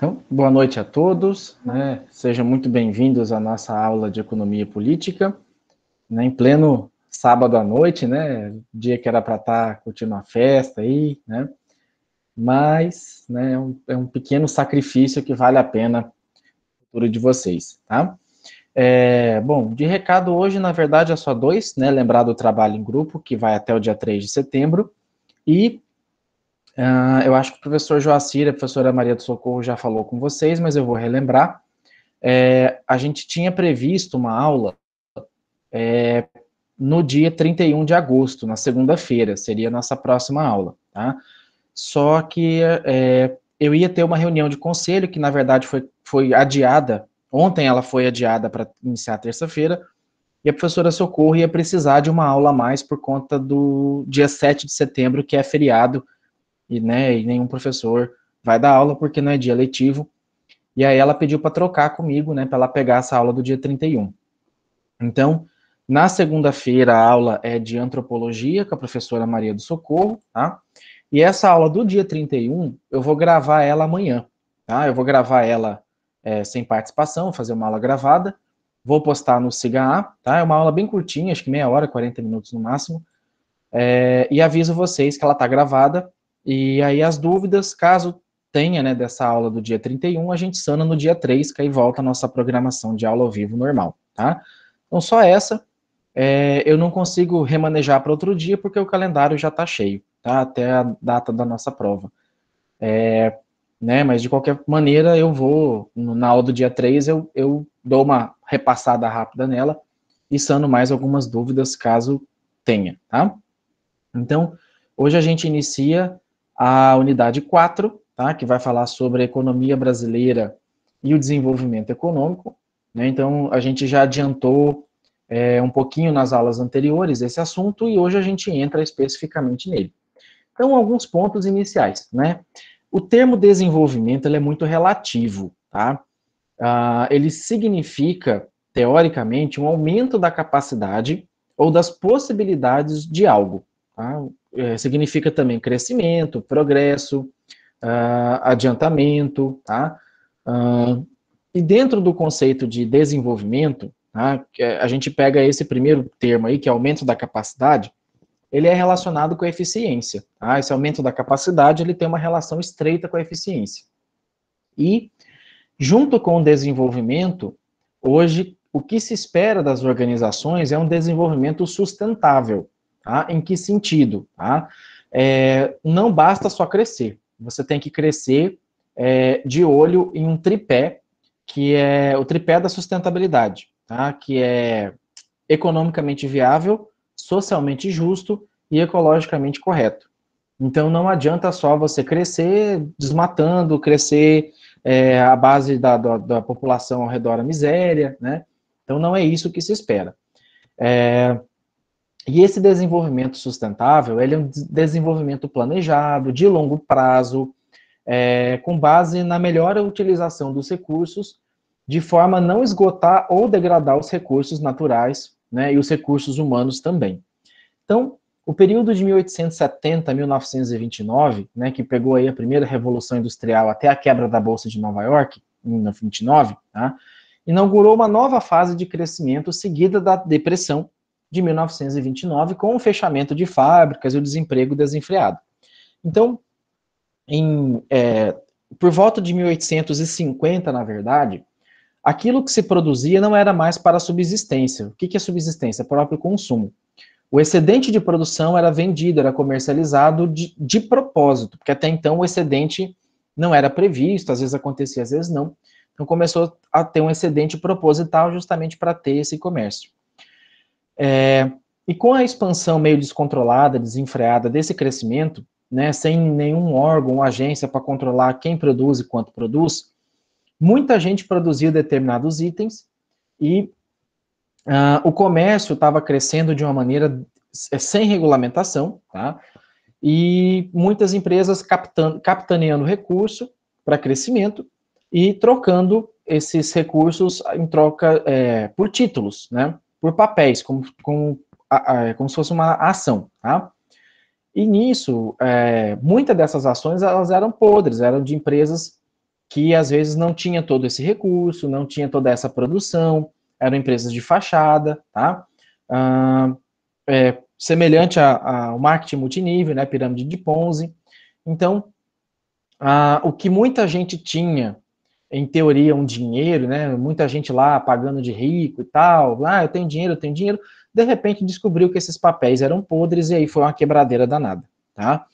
Então, boa noite a todos, né? Sejam muito bem-vindos à nossa aula de Economia Política, né? Em pleno sábado à noite, né? Dia que era para estar curtindo uma festa aí, né? Mas, né, é um pequeno sacrifício que vale a pena o futuro de vocês, tá? Bom, de recado hoje, na verdade, é só dois, né? Lembrar do trabalho em grupo, que vai até o dia 3 de setembro, e eu acho que o professor Joacir e a professora Maria do Socorro já falou com vocês, mas eu vou relembrar. A gente tinha previsto uma aula no dia 31 de agosto, na segunda-feira, seria a nossa próxima aula, tá? Só que eu ia ter uma reunião de conselho, que na verdade foi adiada, ontem ela foi adiada para iniciar terça-feira, e a professora Socorro ia precisar de uma aula a mais por conta do dia 7 de setembro, que é feriado, e nenhum professor vai dar aula porque não é dia letivo. E aí ela pediu para trocar comigo, né, para ela pegar essa aula do dia 31. Então, na segunda-feira, a aula é de antropologia com a professora Maria do Socorro, tá? E essa aula do dia 31, eu vou gravar ela amanhã, tá? Eu vou gravar ela sem participação, fazer uma aula gravada, vou postar no SIGA, tá? É uma aula bem curtinha, acho que meia hora, 40 minutos no máximo, e aviso vocês que ela está gravada, e aí as dúvidas, caso tenha, né, dessa aula do dia 31, a gente sana no dia 3, que aí volta a nossa programação de aula ao vivo normal, tá? Então, só essa, eu não consigo remanejar para outro dia, porque o calendário já está cheio, tá? Até a data da nossa prova. Né, mas, de qualquer maneira, eu vou, na aula do dia 3, eu dou uma repassada rápida nela, e sano mais algumas dúvidas, caso tenha, tá? Então, hoje a gente inicia a unidade 4, tá, que vai falar sobre a economia brasileira e o desenvolvimento econômico, né? Então, a gente já adiantou um pouquinho nas aulas anteriores esse assunto, e hoje a gente entra especificamente nele. Então, alguns pontos iniciais, né? O termo desenvolvimento, ele é muito relativo, tá? Ele significa, teoricamente, um aumento da capacidade ou das possibilidades de algo, tá? Significa também crescimento, progresso, adiantamento, tá? E dentro do conceito de desenvolvimento, tá, a gente pega esse primeiro termo aí, que é aumento da capacidade, ele é relacionado com a eficiência, tá? Esse aumento da capacidade, ele tem uma relação estreita com a eficiência. E, junto com o desenvolvimento, hoje, o que se espera das organizações é um desenvolvimento sustentável, tá? Em que sentido? Tá? Não basta só crescer, você tem que crescer de olho em um tripé, que é o tripé da sustentabilidade, tá? Que é economicamente viável, socialmente justo e ecologicamente correto. Então, não adianta só você crescer desmatando, crescer à base da população ao redor da miséria, né? Então, não é isso que se espera. E esse desenvolvimento sustentável, ele é um desenvolvimento planejado, de longo prazo, com base na melhor utilização dos recursos, de forma a não esgotar ou degradar os recursos naturais, né, e os recursos humanos também. Então, o período de 1870 a 1929, né, que pegou aí a primeira Revolução Industrial até a quebra da Bolsa de Nova York, em 1929, tá, inaugurou uma nova fase de crescimento seguida da Depressão de 1929, com o fechamento de fábricas e o desemprego desenfreado. Então, por volta de 1850, na verdade, aquilo que se produzia não era mais para a subsistência. O que é subsistência? É o próprio consumo. O excedente de produção era vendido, era comercializado de propósito, porque até então o excedente não era previsto, às vezes acontecia, às vezes não. Então começou a ter um excedente proposital justamente para ter esse comércio. E com a expansão meio descontrolada, desenfreada desse crescimento, né, sem nenhum órgão ou agência para controlar quem produz e quanto produz, muita gente produzia determinados itens e o comércio estava crescendo de uma maneira sem regulamentação, tá? E muitas empresas capitaneando recurso para crescimento e trocando esses recursos em troca por títulos, né? Por papéis, como se fosse uma ação, tá? E nisso, muitas dessas ações elas eram podres, eram de empresas que às vezes não tinha todo esse recurso, não tinha toda essa produção, eram empresas de fachada, tá? Semelhante ao marketing multinível, né, pirâmide de Ponzi. Então, o que muita gente tinha, em teoria, um dinheiro, né, muita gente lá pagando de rico e tal, eu tenho dinheiro, de repente descobriu que esses papéis eram podres e aí foi uma quebradeira danada, tá?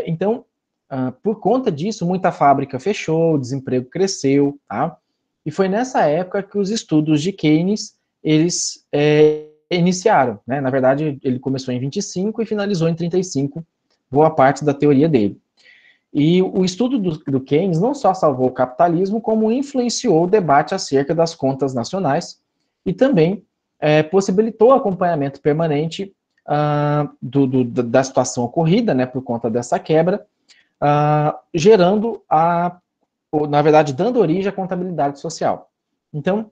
Então, por conta disso, muita fábrica fechou, o desemprego cresceu, tá? E foi nessa época que os estudos de Keynes, eles iniciaram, né? Na verdade, ele começou em 25 e finalizou em 35, boa parte da teoria dele. E o estudo do Keynes não só salvou o capitalismo, como influenciou o debate acerca das contas nacionais e também possibilitou o acompanhamento permanente da situação ocorrida, né, por conta dessa quebra, gerando na verdade, dando origem à contabilidade social. Então,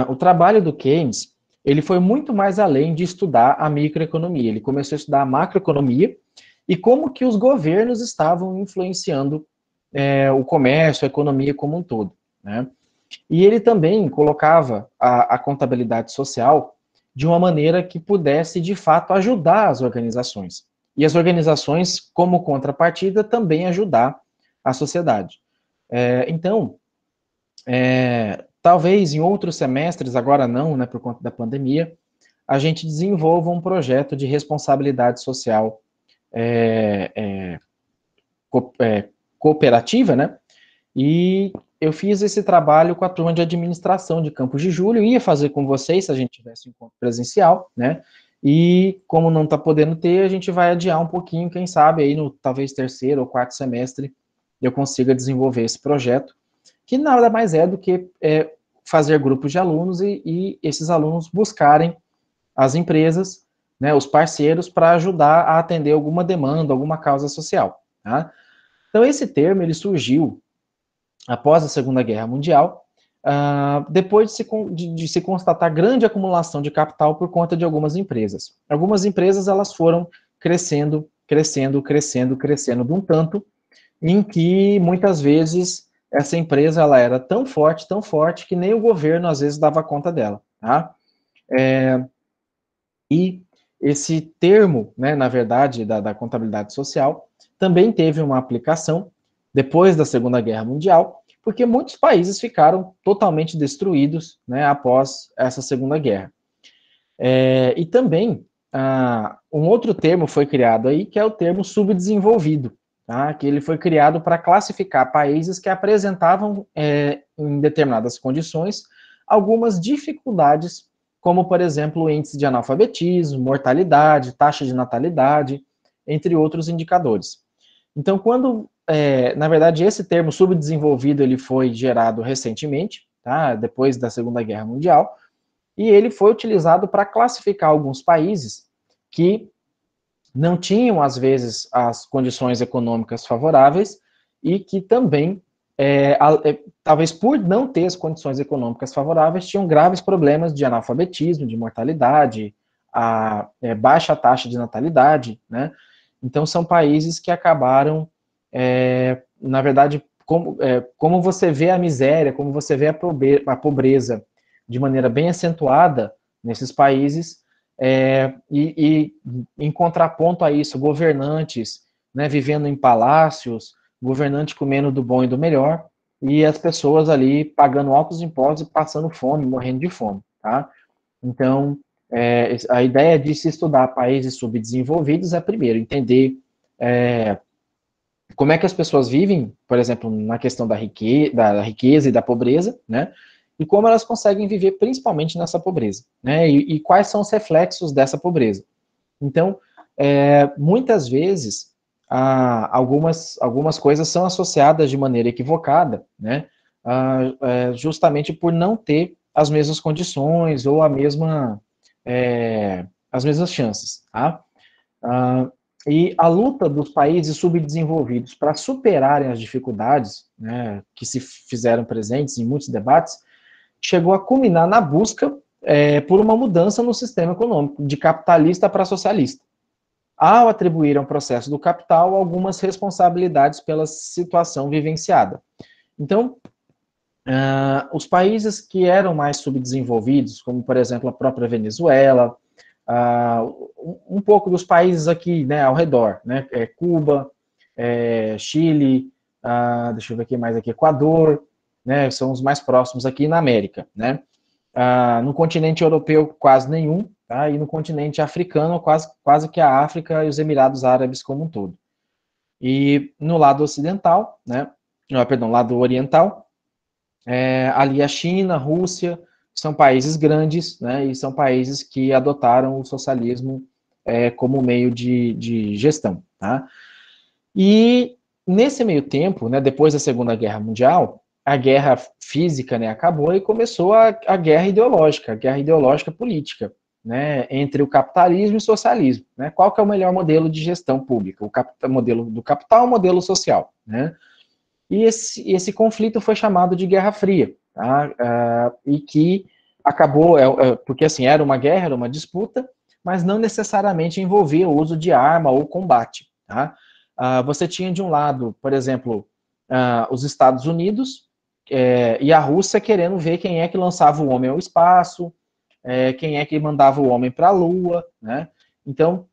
o trabalho do Keynes, ele foi muito mais além de estudar a microeconomia, ele começou a estudar a macroeconomia e como que os governos estavam influenciando o comércio, a economia como um todo, né? E ele também colocava a contabilidade social de uma maneira que pudesse, de fato, ajudar as organizações. E as organizações, como contrapartida, também ajudar a sociedade. Então, talvez em outros semestres, agora não, né, por conta da pandemia, a gente desenvolva um projeto de responsabilidade social cooperativa, né? E eu fiz esse trabalho com a turma de administração de Campos de Julho, ia fazer com vocês se a gente tivesse um encontro presencial, né? E como não está podendo ter, a gente vai adiar um pouquinho, quem sabe aí no talvez terceiro ou quarto semestre eu consiga desenvolver esse projeto, que nada mais é do que fazer grupos de alunos e esses alunos buscarem as empresas, né, os parceiros, para ajudar a atender alguma demanda, alguma causa social, tá? Então esse termo ele surgiu após a Segunda Guerra Mundial, depois de se constatar grande acumulação de capital por conta de algumas empresas. Algumas empresas elas foram crescendo de um tanto, em que muitas vezes essa empresa ela era tão forte, que nem o governo às vezes dava conta dela. Tá? E esse termo, né, na verdade, da contabilidade social, também teve uma aplicação depois da Segunda Guerra Mundial, porque muitos países ficaram totalmente destruídos, né, após essa Segunda Guerra. E também, um outro termo foi criado aí, que é o termo subdesenvolvido, tá? Que ele foi criado para classificar países que apresentavam, em determinadas condições, algumas dificuldades, como, por exemplo, o índice de analfabetismo, mortalidade, taxa de natalidade, entre outros indicadores. Então, na verdade, esse termo subdesenvolvido ele foi gerado recentemente, tá? Depois da Segunda Guerra Mundial, e ele foi utilizado para classificar alguns países que não tinham, às vezes, as condições econômicas favoráveis e que também, talvez por não ter as condições econômicas favoráveis, tinham graves problemas de analfabetismo, de mortalidade, baixa taxa de natalidade, né? Então, são países que acabaram, na verdade, como você vê a miséria, como você vê a pobreza de maneira bem acentuada nesses países, e em contraponto a isso, governantes, né, vivendo em palácios, governante comendo do bom e do melhor, e as pessoas ali pagando altos impostos e passando fome, morrendo de fome, tá? Então, a ideia de se estudar países subdesenvolvidos é, primeiro, entender como é que as pessoas vivem, por exemplo, na questão da riqueza e da pobreza, né? E como elas conseguem viver principalmente nessa pobreza, né? E quais são os reflexos dessa pobreza. Então, muitas vezes, algumas coisas são associadas de maneira equivocada, né? Justamente por não ter as mesmas condições ou as mesmas chances, tá? E a luta dos países subdesenvolvidos para superarem as dificuldades, né, que se fizeram presentes em muitos debates, chegou a culminar na busca por uma mudança no sistema econômico, de capitalista para socialista. ao atribuir ao processo do capital algumas responsabilidades pela situação vivenciada. Então, os países que eram mais subdesenvolvidos, como, por exemplo, a própria Venezuela, um pouco dos países aqui, né, ao redor, né, Cuba, Chile, deixa eu ver aqui mais aqui, Equador, né, são os mais próximos aqui na América, né. No continente europeu, quase nenhum, tá, e no continente africano, quase que a África e os Emirados Árabes como um todo. E no lado ocidental, né, lado oriental, ali a China, a Rússia, são países grandes, né, e são países que adotaram o socialismo como meio de gestão, tá? E nesse meio tempo, né, depois da Segunda Guerra Mundial, a guerra física, né, acabou e começou a guerra ideológica política, né, entre o capitalismo e o socialismo, né? Qual que é o melhor modelo de gestão pública? O modelo do capital ou o modelo social, né? E esse conflito foi chamado de Guerra Fria, tá? E que acabou, porque assim, era uma guerra, era uma disputa, mas não necessariamente envolvia o uso de arma ou combate, tá? Você tinha de um lado, por exemplo, os Estados Unidos e a Rússia querendo ver quem é que lançava o homem ao espaço, quem é que mandava o homem para a Lua, né? Então,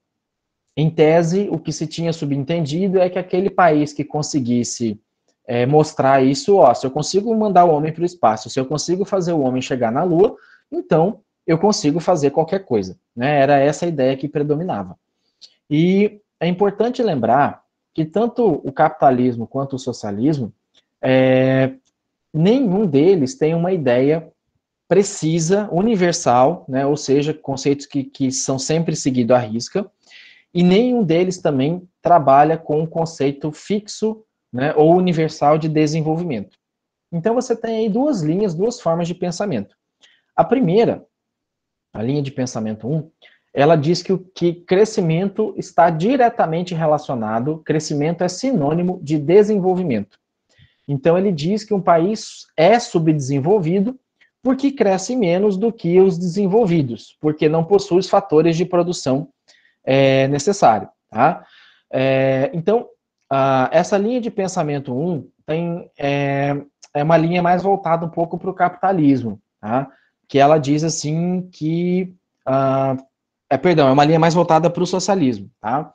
em tese, o que se tinha subentendido é que aquele país que conseguisse mostrar isso, se eu consigo mandar o homem para o espaço, se eu consigo fazer o homem chegar na Lua, então eu consigo fazer qualquer coisa, né? Era essa a ideia que predominava. E é importante lembrar que tanto o capitalismo quanto o socialismo, nenhum deles tem uma ideia precisa, universal, né? Ou seja, conceitos que são sempre seguidos à risca, e nenhum deles também trabalha com um conceito fixo, né, ou universal de desenvolvimento. Então você tem aí duas linhas, duas formas de pensamento. A primeira, a linha de pensamento 1, ela diz que crescimento está diretamente relacionado, crescimento é sinônimo de desenvolvimento. Então ele diz que um país é subdesenvolvido porque cresce menos do que os desenvolvidos, porque não possui os fatores de produção necessário, tá? Então, essa linha de pensamento 1 é uma linha mais voltada um pouco para o capitalismo, tá? Que ela diz assim que, é uma linha mais voltada para o socialismo, tá?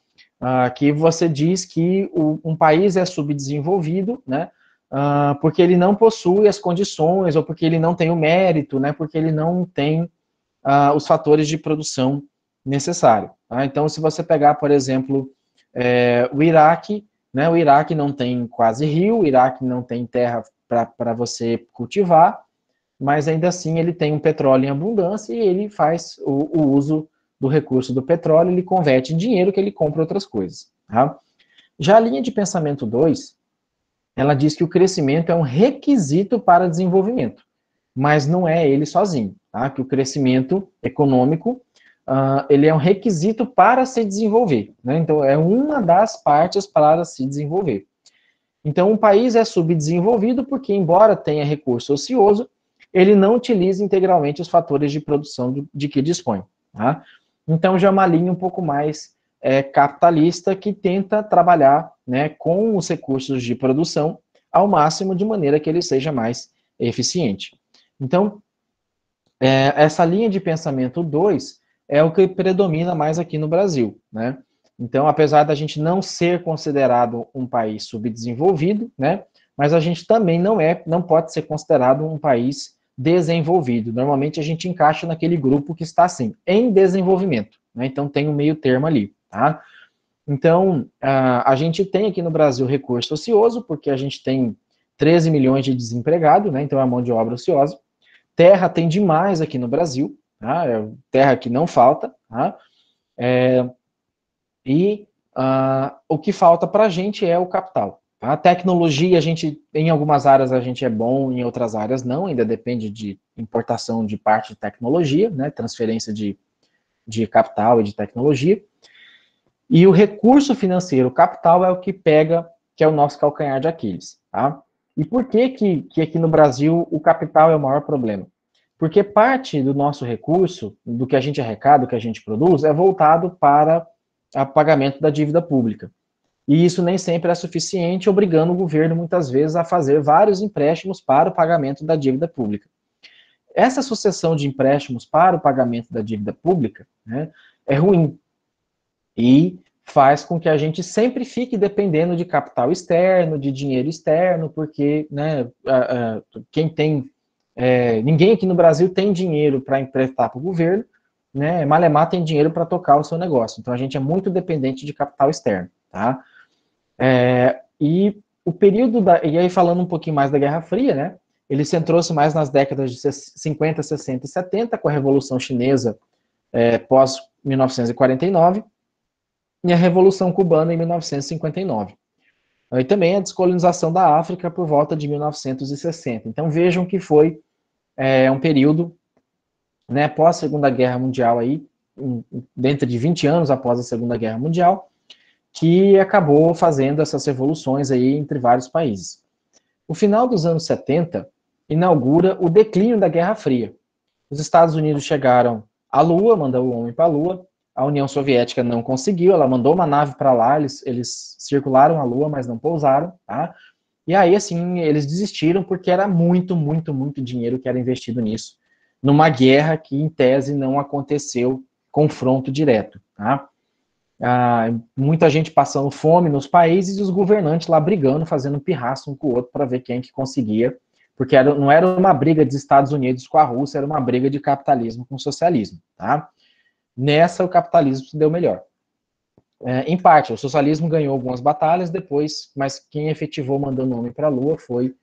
Que você diz que um país é subdesenvolvido, né? Porque ele não possui as condições, ou porque ele não tem o mérito, né? Porque ele não tem os fatores de produção necessário. Tá? Então, se você pegar, por exemplo, o Iraque, né, o Iraque não tem quase rio, o Iraque não tem terra para você cultivar, mas ainda assim ele tem um petróleo em abundância e ele faz o uso do recurso do petróleo, ele converte em dinheiro que ele compra outras coisas. Tá? Já a linha de pensamento 2, ela diz que o crescimento é um requisito para desenvolvimento, mas não é ele sozinho, tá? Que o crescimento econômico, ele é um requisito para se desenvolver, né? Então, é uma das partes para se desenvolver. Então, um país é subdesenvolvido porque, embora tenha recurso ocioso, ele não utiliza integralmente os fatores de produção de que dispõe, tá? Então, já é uma linha um pouco mais capitalista que tenta trabalhar, né, com os recursos de produção ao máximo de maneira que ele seja mais eficiente. Então, essa linha de pensamento 2 é o que predomina mais aqui no Brasil, né? Então, apesar da gente não ser considerado um país subdesenvolvido, né? Mas a gente também não pode ser considerado um país desenvolvido. Normalmente a gente encaixa naquele grupo que está assim, em desenvolvimento, né? Então tem um meio termo ali, tá? Então, a gente tem aqui no Brasil recurso ocioso, porque a gente tem 13 milhões de desempregados, né? Então é a mão de obra ociosa. Terra tem demais aqui no Brasil, tá? Terra que não falta, tá? O que falta para a gente é o capital. Tá? A tecnologia, em algumas áreas a gente é bom, em outras áreas não, ainda depende de importação de parte de tecnologia, né? Transferência de capital e de tecnologia. E o recurso financeiro, o capital, é o que pega, que é o nosso calcanhar de Aquiles, tá? E por que aqui no Brasil o capital é o maior problema? Porque parte do nosso recurso, do que a gente arrecada, do que a gente produz, é voltado para a pagamento da dívida pública. E isso nem sempre é suficiente, obrigando o governo, muitas vezes, a fazer vários empréstimos para o pagamento da dívida pública. Essa sucessão de empréstimos para o pagamento da dívida pública, né, é ruim e faz com que a gente sempre fique dependendo de capital externo, de dinheiro externo, porque, né, quem tem, ninguém aqui no Brasil tem dinheiro para emprestar para o governo, né, Malemar tem dinheiro para tocar o seu negócio, então a gente é muito dependente de capital externo, tá? E o período e aí falando um pouquinho mais da Guerra Fria, né, ele centrou-se mais nas décadas de 50, 60 e 70, com a Revolução Chinesa pós 1949, e a Revolução Cubana em 1959. E também a descolonização da África por volta de 1960. Então vejam que foi um período, né, pós Segunda Guerra Mundial aí, dentro de 20 anos após a Segunda Guerra Mundial, que acabou fazendo essas revoluções aí entre vários países. O final dos anos 70 inaugura o declínio da Guerra Fria. Os Estados Unidos chegaram à Lua, mandou o homem para a Lua, a União Soviética não conseguiu, ela mandou uma nave para lá, eles circularam a Lua, mas não pousaram, tá? E aí, assim, eles desistiram porque era muito, muito, muito dinheiro que era investido nisso, numa guerra que, em tese, não aconteceu confronto direto, tá? Muita gente passando fome nos países e os governantes lá brigando, fazendo pirraça um com o outro para ver quem que conseguia, porque não era uma briga dos Estados Unidos com a Rússia, era uma briga de capitalismo com socialismo, tá? Nessa, o capitalismo se deu melhor. Em parte, o socialismo ganhou algumas batalhas depois, mas quem efetivou mandando o homem para a Lua foi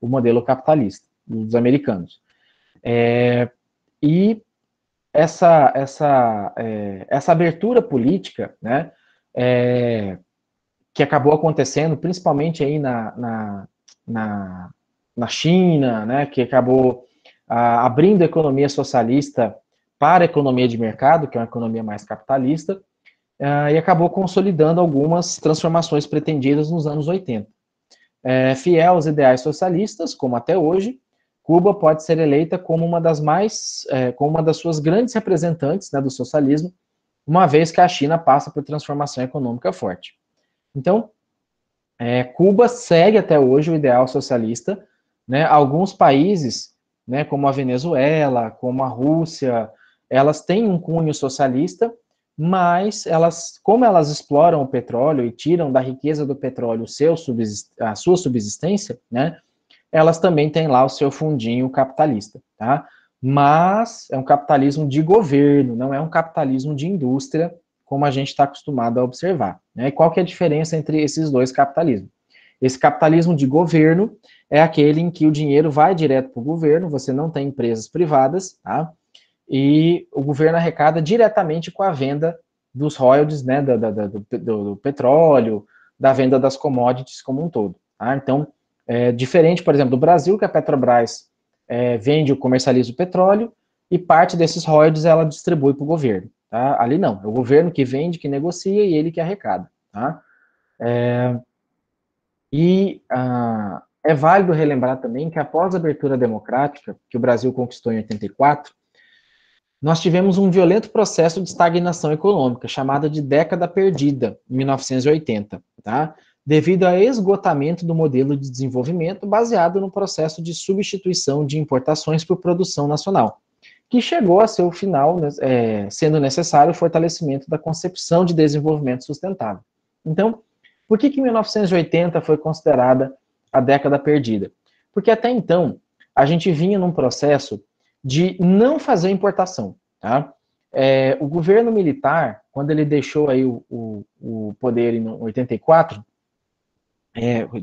o modelo capitalista dos americanos. E essa abertura política, né, que acabou acontecendo, principalmente aí na China, né, que acabou abrindo a economia socialista para a economia de mercado, que é uma economia mais capitalista, e acabou consolidando algumas transformações pretendidas nos anos 80. Fiel aos ideais socialistas, como até hoje, Cuba pode ser eleita como uma das suas grandes representantes, né, do socialismo, uma vez que a China passa por transformação econômica forte. Então, Cuba segue até hoje o ideal socialista, né? Alguns países, né, como a Venezuela, como a Rússia, elas têm um cunho socialista, mas como elas exploram o petróleo e tiram da riqueza do petróleo a sua subsistência, né, elas também têm lá o seu fundinho capitalista, tá? Mas é um capitalismo de governo, não é um capitalismo de indústria, como a gente está acostumado a observar, né? E qual que é a diferença entre esses dois capitalismos? Esse capitalismo de governo é aquele em que o dinheiro vai direto para o governo, você não tem empresas privadas, tá? E o governo arrecada diretamente com a venda dos royalties, né, do petróleo, da venda das commodities como um todo, tá? Então, diferente, por exemplo, do Brasil, que a Petrobras vende ou comercializa o petróleo e parte desses royalties ela distribui para o governo, tá? Ali não, é o governo que vende, que negocia e ele que arrecada, tá? É válido relembrar também que após a abertura democrática, que o Brasil conquistou em 84, nós tivemos um violento processo de estagnação econômica, chamada de década perdida, em 1980, tá? Devido ao esgotamento do modelo de desenvolvimento baseado no processo de substituição de importações por produção nacional, que chegou a seu final, sendo necessário o fortalecimento da concepção de desenvolvimento sustentável. Então, por que 1980 foi considerada a década perdida? Porque até então, a gente vinha num processo de não fazer importação, tá? O governo militar, quando ele deixou aí o poder em 84,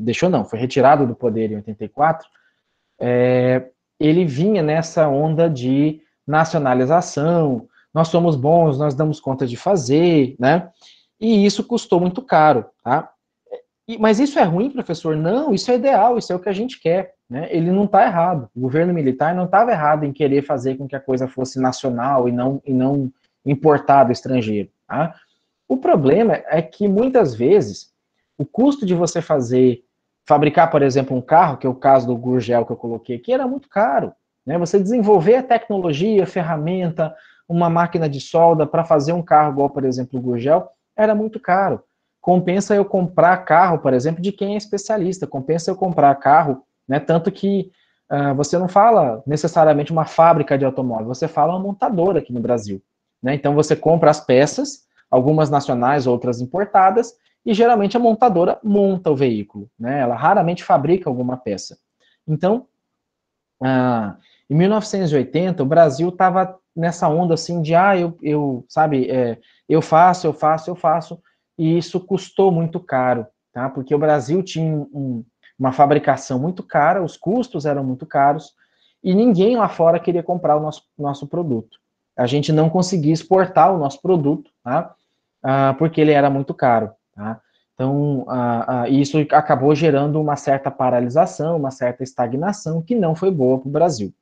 deixou não, foi retirado do poder em 84, ele vinha nessa onda de nacionalização, nós somos bons, nós damos conta de fazer, né? E isso custou muito caro, tá? Mas isso é ruim, professor? Não, isso é ideal, isso é o que a gente quer, né? Ele não está errado. O governo militar não estava errado em querer fazer com que a coisa fosse nacional e não importar do estrangeiro, tá? O problema é que muitas vezes o custo de você fabricar, por exemplo, um carro, que é o caso do Gurgel que eu coloquei aqui, era muito caro, né? Você desenvolver a tecnologia, ferramenta, uma máquina de solda para fazer um carro igual, por exemplo, o Gurgel, era muito caro. Compensa eu comprar carro, por exemplo, de quem é especialista, compensa eu comprar carro, né, tanto que você não fala necessariamente uma fábrica de automóvel, você fala uma montadora aqui no Brasil, né, então você compra as peças, algumas nacionais, outras importadas, e geralmente a montadora monta o veículo, né, ela raramente fabrica alguma peça. Então, em 1980, o Brasil estava nessa onda assim de, sabe, eu faço, e isso custou muito caro, tá? Porque o Brasil tinha uma fabricação muito cara, os custos eram muito caros, e ninguém lá fora queria comprar o nosso produto. A gente não conseguia exportar o nosso produto, tá? Porque ele era muito caro, tá? Então, isso acabou gerando uma certa paralisação, uma certa estagnação, que não foi boa para o Brasil.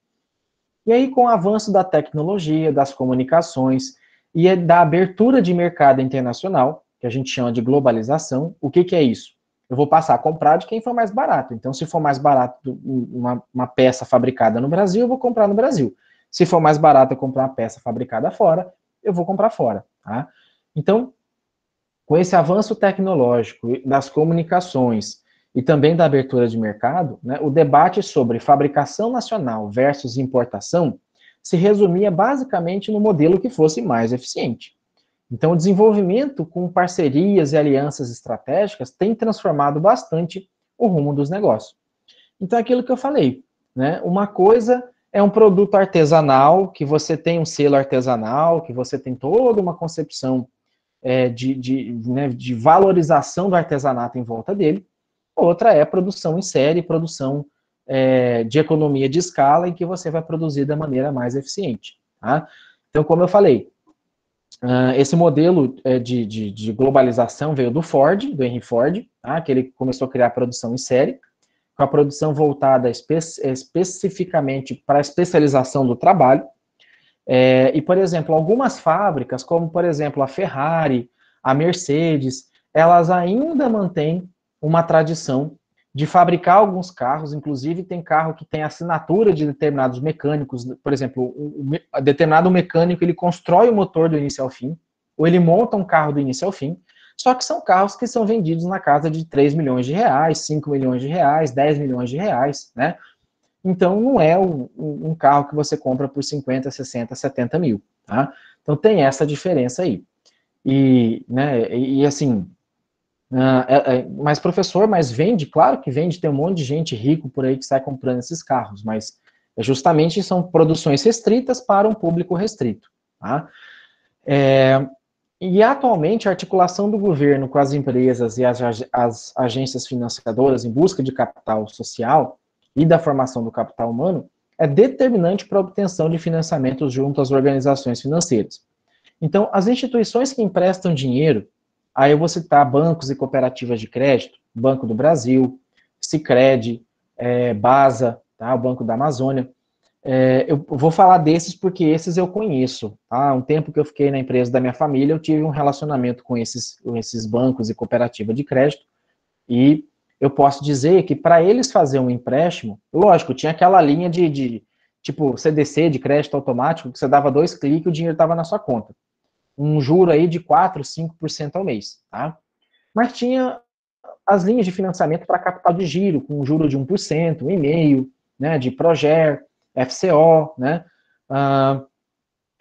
E aí, com o avanço da tecnologia, das comunicações e da abertura de mercado internacional, que a gente chama de globalização, o que é isso? Eu vou passar a comprar de quem for mais barato. Então, se for mais barato uma peça fabricada no Brasil, eu vou comprar no Brasil. Se for mais barato eu comprar uma peça fabricada fora, eu vou comprar fora. Tá? Então, com esse avanço tecnológico das comunicações e também da abertura de mercado, né, o debate sobre fabricação nacional versus importação se resumia basicamente no modelo que fosse mais eficiente. Então, o desenvolvimento com parcerias e alianças estratégicas tem transformado bastante o rumo dos negócios. Então, é aquilo que eu falei, né? Uma coisa é um produto artesanal, que você tem um selo artesanal, que você tem toda uma concepção de valorização do artesanato em volta dele. Outra é produção em série, produção de economia de escala, em que você vai produzir da maneira mais eficiente. Tá? Então, como eu falei, esse modelo de globalização veio do Ford, do Henry Ford, tá? Que ele começou a criar produção em série, com a produção voltada especificamente para a especialização do trabalho. E, por exemplo, algumas fábricas, como, por exemplo, a Ferrari, a Mercedes, elas ainda mantêm uma tradição de fabricar alguns carros, inclusive tem carro que tem assinatura de determinados mecânicos, por exemplo, determinado mecânico, ele constrói o motor do início ao fim, ou ele monta um carro do início ao fim, só que são carros que são vendidos na casa de 3 milhões de reais, 5 milhões de reais, 10 milhões de reais, né? Então, não é um carro que você compra por 50, 60, 70 mil, tá? Então, tem essa diferença aí. Assim, mas professor, mas vende? Claro que vende, tem um monte de gente rico por aí que sai comprando esses carros, mas justamente são produções restritas para um público restrito, tá? E atualmente a articulação do governo com as empresas e as agências financiadoras em busca de capital social e da formação do capital humano é determinante para a obtenção de financiamentos junto às organizações financeiras. Então, as instituições que emprestam dinheiro, aí eu vou citar bancos e cooperativas de crédito, Banco do Brasil, Sicredi, BASA, tá, o Banco da Amazônia. Eu vou falar desses porque esses eu conheço. Tá? Um tempo que eu fiquei na empresa da minha família, eu tive um relacionamento com esses bancos e cooperativa de crédito, e eu posso dizer que para eles fazer um empréstimo, lógico, tinha aquela linha tipo CDC, de crédito automático, que você dava 2 cliques e o dinheiro estava na sua conta. Um juro aí de 4, 5% ao mês. Tá? Mas tinha as linhas de financiamento para capital de giro, com um juro de 1%, 1,5%, né, de Proger, FCO, né,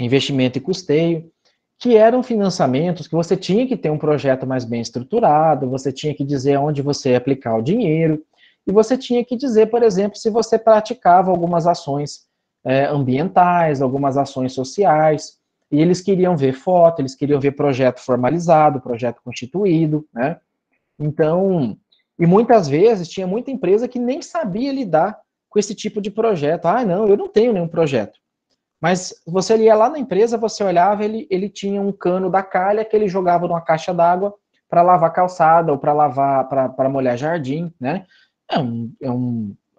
investimento e custeio, que eram financiamentos que você tinha que ter um projeto mais bem estruturado, você tinha que dizer onde você ia aplicar o dinheiro, e você tinha que dizer, por exemplo, se você praticava algumas ações ambientais, algumas ações sociais, e eles queriam ver foto, eles queriam ver projeto formalizado, projeto constituído, né? Então, e muitas vezes tinha muita empresa que nem sabia lidar com esse tipo de projeto. Ah, não, eu não tenho nenhum projeto. Mas você ia lá na empresa, você olhava, ele tinha um cano da calha que ele jogava numa caixa d'água para lavar calçada ou para lavar, para molhar jardim, né?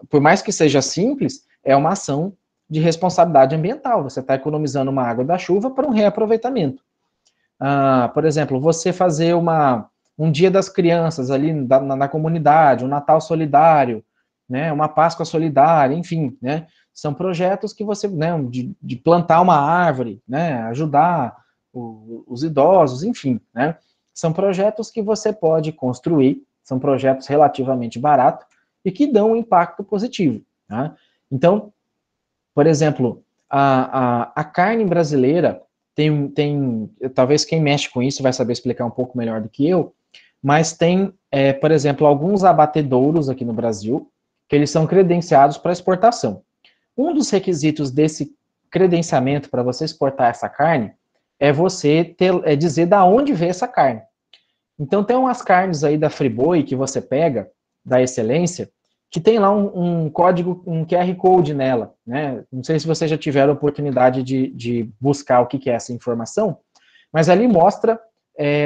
Por mais que seja simples, é uma ação de responsabilidade ambiental. Você está economizando uma água da chuva para um reaproveitamento. Por exemplo, você fazer um dia das crianças ali na comunidade, um Natal solidário, né, uma Páscoa solidária, enfim, né, são projetos que você, né, de plantar uma árvore, né, ajudar os idosos, enfim, né, São projetos que você pode construir, são projetos relativamente baratos e que dão um impacto positivo. Tá? Então, por exemplo, a carne brasileira talvez quem mexe com isso vai saber explicar um pouco melhor do que eu, mas tem, por exemplo, alguns abatedouros aqui no Brasil, que eles são credenciados para exportação. Um dos requisitos desse credenciamento para você exportar essa carne é você dizer da onde veio essa carne. Então tem umas carnes aí da Friboi que você pega, da Excelência, que tem lá um código, um QR Code nela, né? Não sei se vocês já tiveram a oportunidade de buscar o que é essa informação, mas ali mostra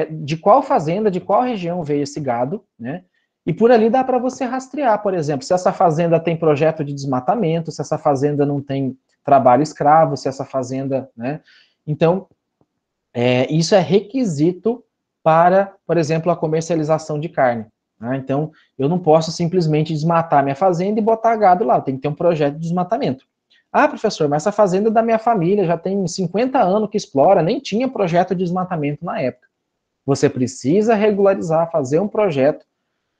de qual fazenda, de qual região veio esse gado, né? E por ali dá para você rastrear, por exemplo, se essa fazenda tem projeto de desmatamento, se essa fazenda não tem trabalho escravo, se essa fazenda, né? Então, isso é requisito para, por exemplo, a comercialização de carne. Né? Então, eu não posso simplesmente desmatar minha fazenda e botar gado lá, tem que ter um projeto de desmatamento. Ah, professor, mas essa fazenda é da minha família já tem 50 anos que explora, nem tinha projeto de desmatamento na época. Você precisa regularizar, fazer um projeto,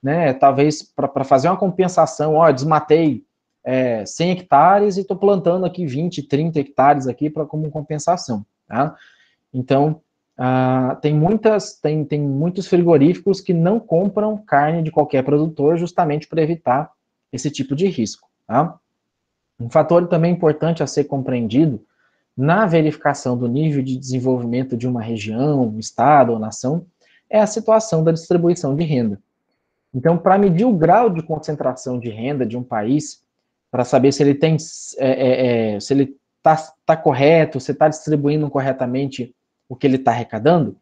né, talvez para fazer uma compensação, ó, desmatei 100 hectares e estou plantando aqui 20, 30 hectares aqui como compensação, tá? Então, tem muitos frigoríficos que não compram carne de qualquer produtor justamente para evitar esse tipo de risco. Tá? Um fator também importante a ser compreendido na verificação do nível de desenvolvimento de uma região, estado ou nação é a situação da distribuição de renda. Então, para medir o grau de concentração de renda de um país, para saber se ele tem, se ele está correto, se está distribuindo corretamente o que ele está arrecadando,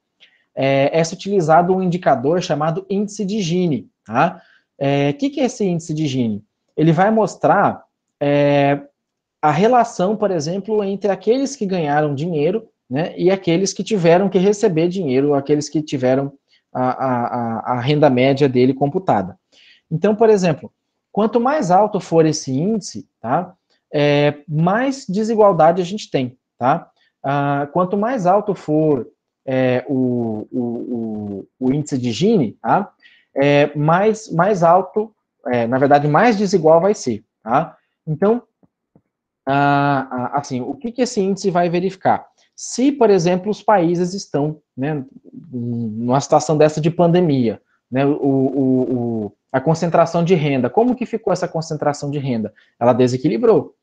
é utilizado um indicador chamado índice de Gini. Tá? Que é esse índice de Gini? Ele vai mostrar a relação, por exemplo, entre aqueles que ganharam dinheiro, né, e aqueles que tiveram que receber dinheiro, aqueles que tiveram a renda média dele computada. Então, por exemplo, quanto mais alto for esse índice, tá, mais desigualdade a gente tem. Tá? Quanto mais alto for o índice de Gini, tá, mais alto, na verdade, mais desigual vai ser. Tá? Então, assim, o que esse índice vai verificar? Se, por exemplo, os países estão, né, numa situação dessa de pandemia, né, a concentração de renda, como que ficou essa concentração de renda? Ela desequilibrou.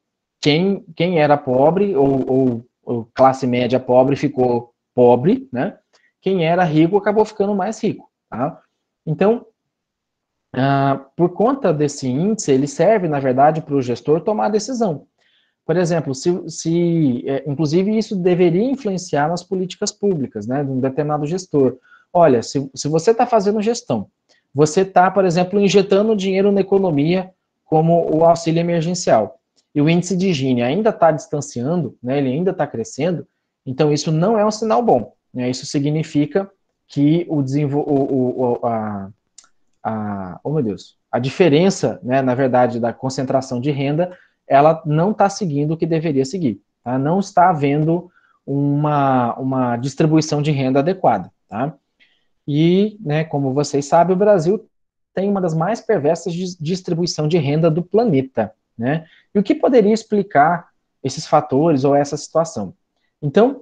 Quem era pobre ou classe média pobre ficou pobre, né? Quem era rico acabou ficando mais rico, tá? Então, por conta desse índice, ele serve, na verdade, para o gestor tomar a decisão. Por exemplo, inclusive isso deveria influenciar nas políticas públicas, né, de um determinado gestor. Olha, se você está fazendo gestão, você está, por exemplo, injetando dinheiro na economia, como o auxílio emergencial, e o índice de Gini ainda está distanciando, né, ele ainda está crescendo, então isso não é um sinal bom. Né, isso significa que a diferença, né, na verdade, da concentração de renda ela não está seguindo o que deveria seguir. Tá? Não está havendo uma distribuição de renda adequada. Tá? E, né, como vocês sabem, o Brasil tem uma das mais perversas distribuição de renda do planeta. Né? E o que poderia explicar esses fatores ou essa situação? Então,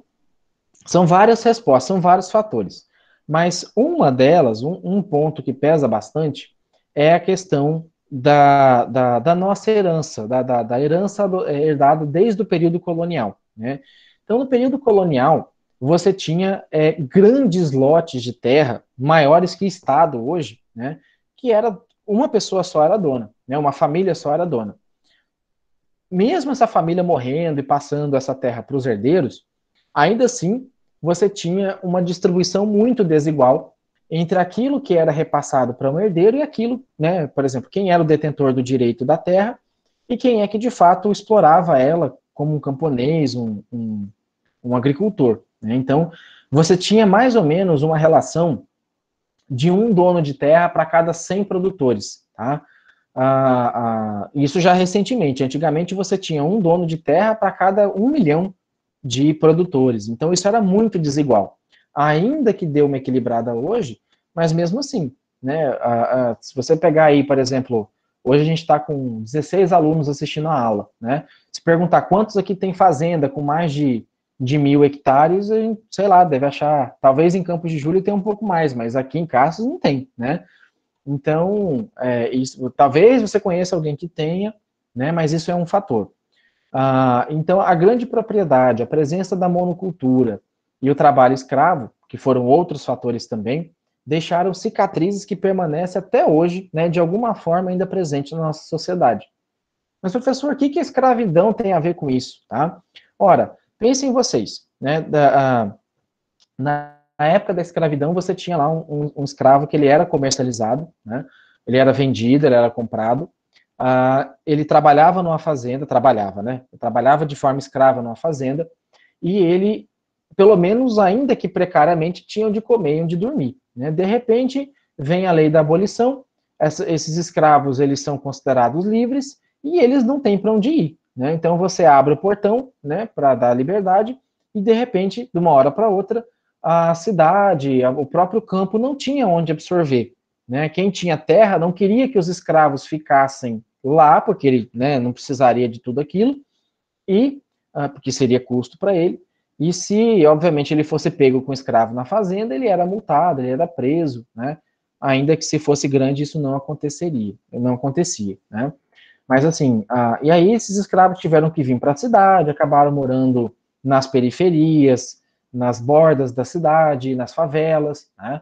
são várias respostas, são vários fatores. Mas uma delas, um ponto que pesa bastante, é a questão da nossa herança, da herança herdada desde o período colonial. Né? Então, no período colonial, você tinha grandes lotes de terra, maiores que estado hoje, né? Que era uma pessoa só era dona, né? Uma família só era dona. Mesmo essa família morrendo e passando essa terra para os herdeiros, ainda assim, você tinha uma distribuição muito desigual entre aquilo que era repassado para um herdeiro e aquilo, né, por exemplo, quem era o detentor do direito da terra e quem é que de fato explorava ela como um camponês, um agricultor. Né? Então, você tinha mais ou menos uma relação de um dono de terra para cada 100 produtores. Tá? Isso já recentemente. Antigamente, você tinha um dono de terra para cada 1 milhão de produtores. Então, isso era muito desigual. ainda que dê uma equilibrada hoje, mas mesmo assim, né, se você pegar aí, por exemplo, hoje a gente está com 16 alunos assistindo a aula, né, se perguntar quantos aqui tem fazenda com mais de 1.000 hectares, a gente, sei lá, deve achar, talvez em Campos de Júlio tenha um pouco mais, mas aqui em Caxias não tem, né, então, isso, talvez você conheça alguém que tenha, né, mas isso é um fator. Então, a grande propriedade, a presença da monocultura e o trabalho escravo, que foram outros fatores também, deixaram cicatrizes que permanecem até hoje, né, de alguma forma ainda presente na nossa sociedade. Mas, professor, o que a escravidão tem a ver com isso? Tá? Ora, pensem em vocês, né, na época da escravidão, você tinha lá um escravo que ele era comercializado, né, ele era vendido, ele era comprado, ele trabalhava numa fazenda, trabalhava de forma escrava numa fazenda, e ele, pelo menos ainda que precariamente, tinha onde comer e onde dormir, né? De repente, vem a lei da abolição, esses escravos, eles são considerados livres, e eles não têm para onde ir, né? Então, você abre o portão, né, para dar liberdade, e de repente, de uma hora para outra, a cidade, o próprio campo não tinha onde absorver, né? Quem tinha terra não queria que os escravos ficassem lá, porque ele, né, não precisaria de tudo aquilo, e porque seria custo para ele, e se, obviamente, ele fosse pego com escravo na fazenda, ele era multado, ele era preso, né? Ainda que se fosse grande, isso não acontecia, né? Mas assim, e aí esses escravos tiveram que vir para a cidade, acabaram morando nas periferias, nas bordas da cidade, nas favelas, né?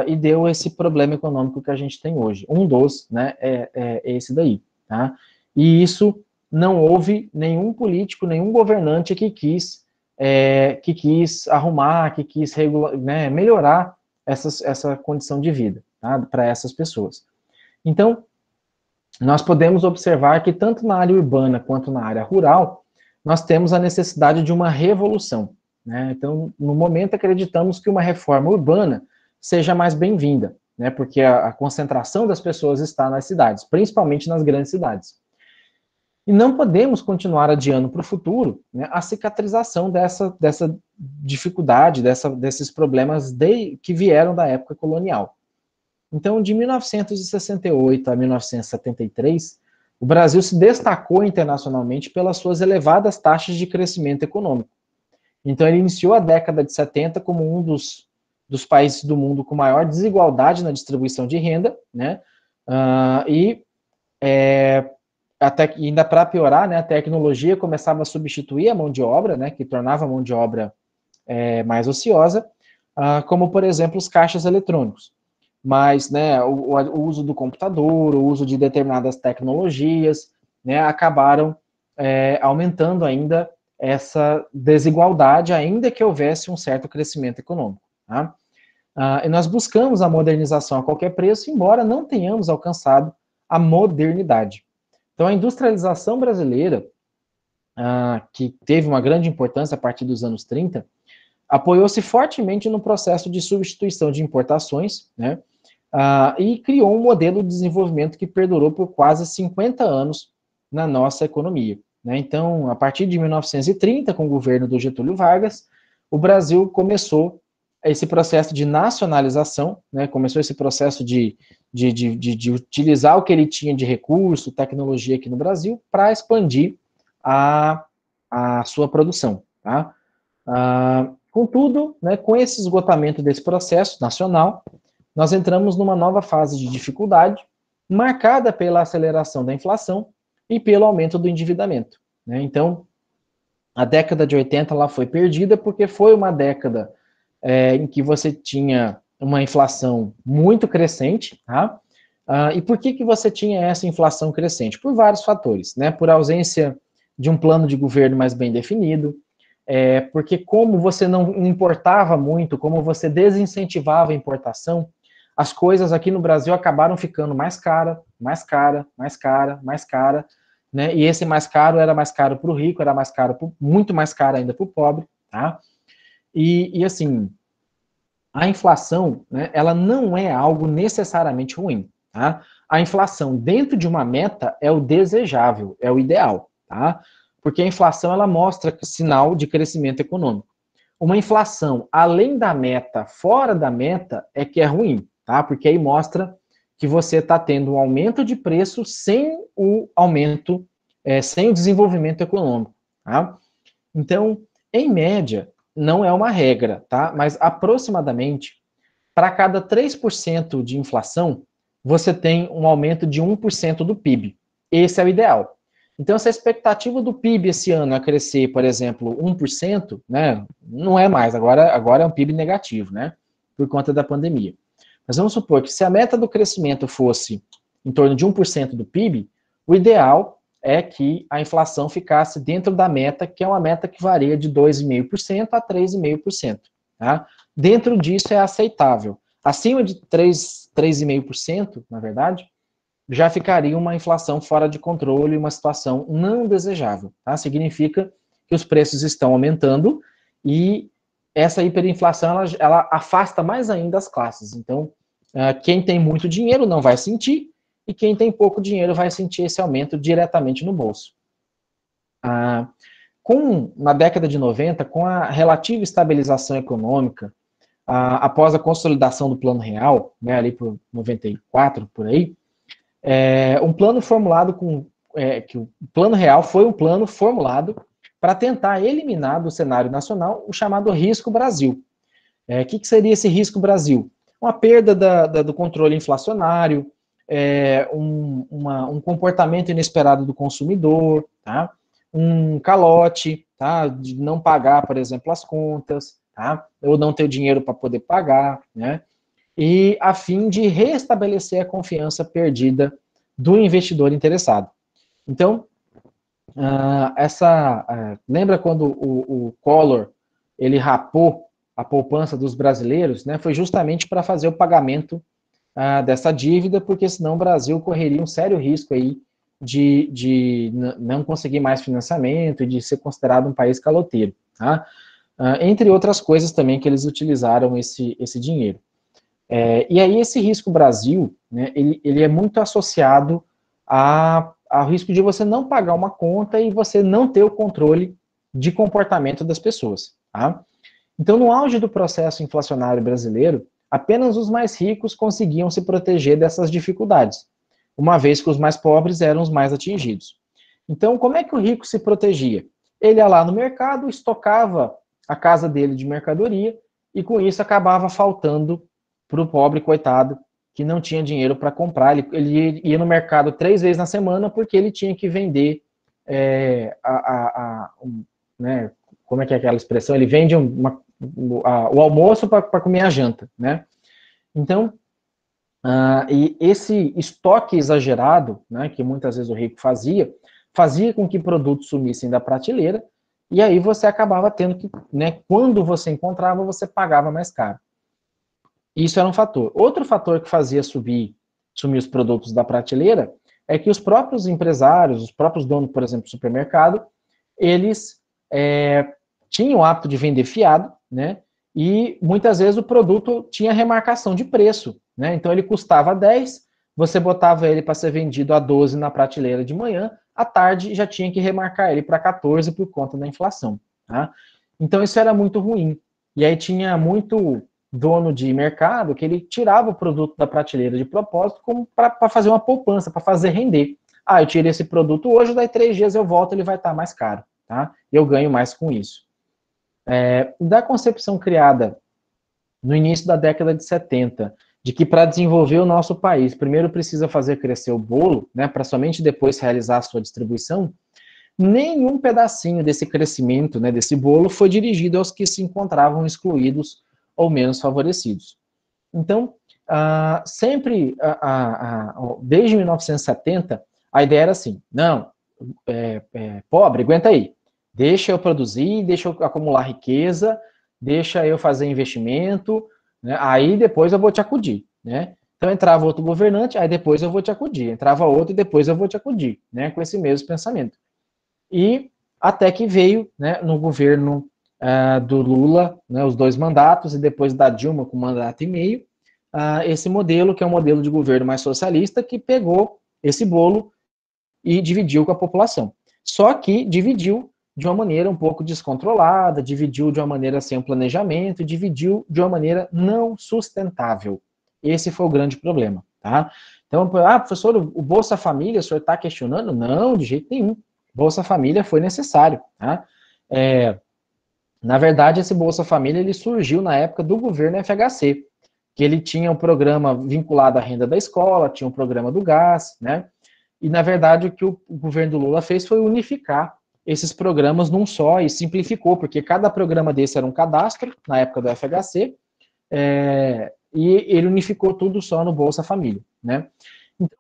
E deu esse problema econômico que a gente tem hoje. Um dos, né, é esse daí, tá? E isso não houve nenhum político, nenhum governante que quis arrumar, que quis né, melhorar essa condição de vida, tá, para essas pessoas. Então, nós podemos observar que tanto na área urbana quanto na área rural, nós temos a necessidade de uma revolução, né? Então, no momento, acreditamos que uma reforma urbana seja mais bem-vinda, né? Porque a concentração das pessoas está nas cidades, principalmente nas grandes cidades. E não podemos continuar adiando para o futuro, né, a cicatrização dessa dificuldade, desses problemas que vieram da época colonial. Então, de 1968 a 1973, o Brasil se destacou internacionalmente pelas suas elevadas taxas de crescimento econômico. Então, ele iniciou a década de 70 como um dos países do mundo com maior desigualdade na distribuição de renda, né? Até que, ainda para piorar, né, a tecnologia começava a substituir a mão de obra, né, que tornava a mão de obra mais ociosa, como, por exemplo, os caixas eletrônicos. Mas, né, o uso do computador, o uso de determinadas tecnologias, né, acabaram aumentando ainda essa desigualdade, ainda que houvesse um certo crescimento econômico. Tá? E nós buscamos a modernização a qualquer preço, embora não tenhamos alcançado a modernidade. Então, a industrialização brasileira, que teve uma grande importância a partir dos anos 30, apoiou-se fortemente no processo de substituição de importações, né, e criou um modelo de desenvolvimento que perdurou por quase 50 anos na nossa economia. Né? Então, a partir de 1930, com o governo do Getúlio Vargas, o Brasil começou esse processo de nacionalização, né, começou esse processo de utilizar o que ele tinha de recurso, tecnologia aqui no Brasil, para expandir a sua produção. Tá? Contudo, né, com esse esgotamento desse processo nacional, nós entramos numa nova fase de dificuldade, marcada pela aceleração da inflação e pelo aumento do endividamento. Né? Então, a década de 80 ela foi perdida porque foi uma década em que você tinha uma inflação muito crescente, tá? E por que você tinha essa inflação crescente? Por vários fatores, né? Por ausência de um plano de governo mais bem definido, porque como você não importava muito, como você desincentivava a importação, as coisas aqui no Brasil acabaram ficando mais cara, mais cara, mais cara, mais cara, né? E esse mais caro era mais caro para o rico, era mais caro, muito mais caro ainda para o pobre, tá? E assim, a inflação, né, ela não é algo necessariamente ruim, tá? A inflação dentro de uma meta é o desejável, é o ideal, tá? Porque a inflação, ela mostra sinal de crescimento econômico. uma inflação além da meta, fora da meta, é que é ruim, tá? Porque aí mostra que você está tendo um aumento de preço sem o aumento, sem o desenvolvimento econômico, tá? Então, em média, não é uma regra, tá? Mas aproximadamente, para cada 3% de inflação, você tem um aumento de 1% do PIB. Esse é o ideal. Então, se a expectativa do PIB esse ano é crescer, por exemplo, 1%, né, não é mais, agora é um PIB negativo, né, por conta da pandemia. Mas vamos supor que se a meta do crescimento fosse em torno de 1% do PIB, o ideal é que a inflação ficasse dentro da meta, que é uma meta que varia de 2,5% a 3,5%. Tá? Dentro disso é aceitável. Acima de 3,5%, na verdade, já ficaria uma inflação fora de controle, uma situação não desejável. Tá? Significa que os preços estão aumentando e essa hiperinflação ela afasta mais ainda as classes. Então, quem tem muito dinheiro não vai sentir e quem tem pouco dinheiro vai sentir esse aumento diretamente no bolso. Na década de 90, com a relativa estabilização econômica, após a consolidação do Plano Real, né, ali por 94, por aí, um plano formulado que o Plano Real foi um plano formulado para tentar eliminar do cenário nacional o chamado risco Brasil. O que seria esse risco Brasil? Uma perda do controle inflacionário, um comportamento inesperado do consumidor, tá? Um calote, tá? De não pagar, por exemplo, as contas, tá? Ou não ter dinheiro para poder pagar, né? E a fim de restabelecer a confiança perdida do investidor interessado. Então, lembra quando o Collor ele rapou a poupança dos brasileiros, né? Foi justamente para fazer o pagamento dessa dívida, porque senão o Brasil correria um sério risco aí de não conseguir mais financiamento e de ser considerado um país caloteiro, tá? Entre outras coisas também que eles utilizaram esse dinheiro. E aí esse risco Brasil, né, ele é muito associado ao risco de você não pagar uma conta e você não ter o controle de comportamento das pessoas. Tá? Então, no auge do processo inflacionário brasileiro, apenas os mais ricos conseguiam se proteger dessas dificuldades, uma vez que os mais pobres eram os mais atingidos. Então, como é que o rico se protegia? Ele ia lá no mercado, estocava a casa dele de mercadoria e com isso acabava faltando para o pobre coitado que não tinha dinheiro para comprar. Ele ia no mercado 3 vezes na semana porque ele tinha que vender né, como é que é aquela expressão? Ele vende o almoço para comer a janta, né? Então, e esse estoque exagerado, né, que muitas vezes o rico fazia com que produtos sumissem da prateleira, e aí você acabava tendo que, né, quando você encontrava, você pagava mais caro. Isso era um fator. Outro fator que fazia sumir os produtos da prateleira é que os próprios empresários, os próprios donos, por exemplo, do supermercado, eles tinham o hábito de vender fiado, né? E muitas vezes o produto tinha remarcação de preço, né? Então ele custava 10, você botava ele para ser vendido a 12 na prateleira de manhã, à tarde já tinha que remarcar ele para 14 por conta da inflação, tá? Então isso era muito ruim. E aí tinha muito dono de mercado que ele tirava o produto da prateleira de propósito para fazer uma poupança, para fazer render. Eu tirei esse produto hoje, daí 3 dias eu volto, ele vai estar mais caro, tá? Eu ganho mais com isso. Da concepção criada no início da década de 70, de que para desenvolver o nosso país, primeiro precisa fazer crescer o bolo, né, para somente depois realizar a sua distribuição, nenhum pedacinho desse crescimento, né, desse bolo, foi dirigido aos que se encontravam excluídos ou menos favorecidos. Então, sempre, desde 1970, a ideia era assim, não, pobre, aguenta aí, deixa eu produzir, deixa eu acumular riqueza, deixa eu fazer investimento, né, aí depois eu vou te acudir, né? Então entrava outro governante, aí depois eu vou te acudir, entrava outro e depois eu vou te acudir, né, com esse mesmo pensamento. E até que veio, né, no governo do Lula, né, os 2 mandatos, e depois da Dilma com mandato e meio, esse modelo, que é um modelo de governo mais socialista, que pegou esse bolo e dividiu com a população. Só que dividiu de uma maneira um pouco descontrolada, dividiu de uma maneira sem um planejamento, dividiu de uma maneira não sustentável. Esse foi o grande problema, tá? Então, professor, o Bolsa Família, o senhor está questionando? Não, de jeito nenhum. Bolsa Família foi necessário, tá? Na verdade, esse Bolsa Família, ele surgiu na época do governo FHC, que ele tinha um programa vinculado à renda da escola, tinha um programa do gás, né? E, na verdade, o que o governo do Lula fez foi unificar esses programas num só e simplificou, porque cada programa desse era um cadastro, na época do FHC, e ele unificou tudo só no Bolsa Família, né? Então,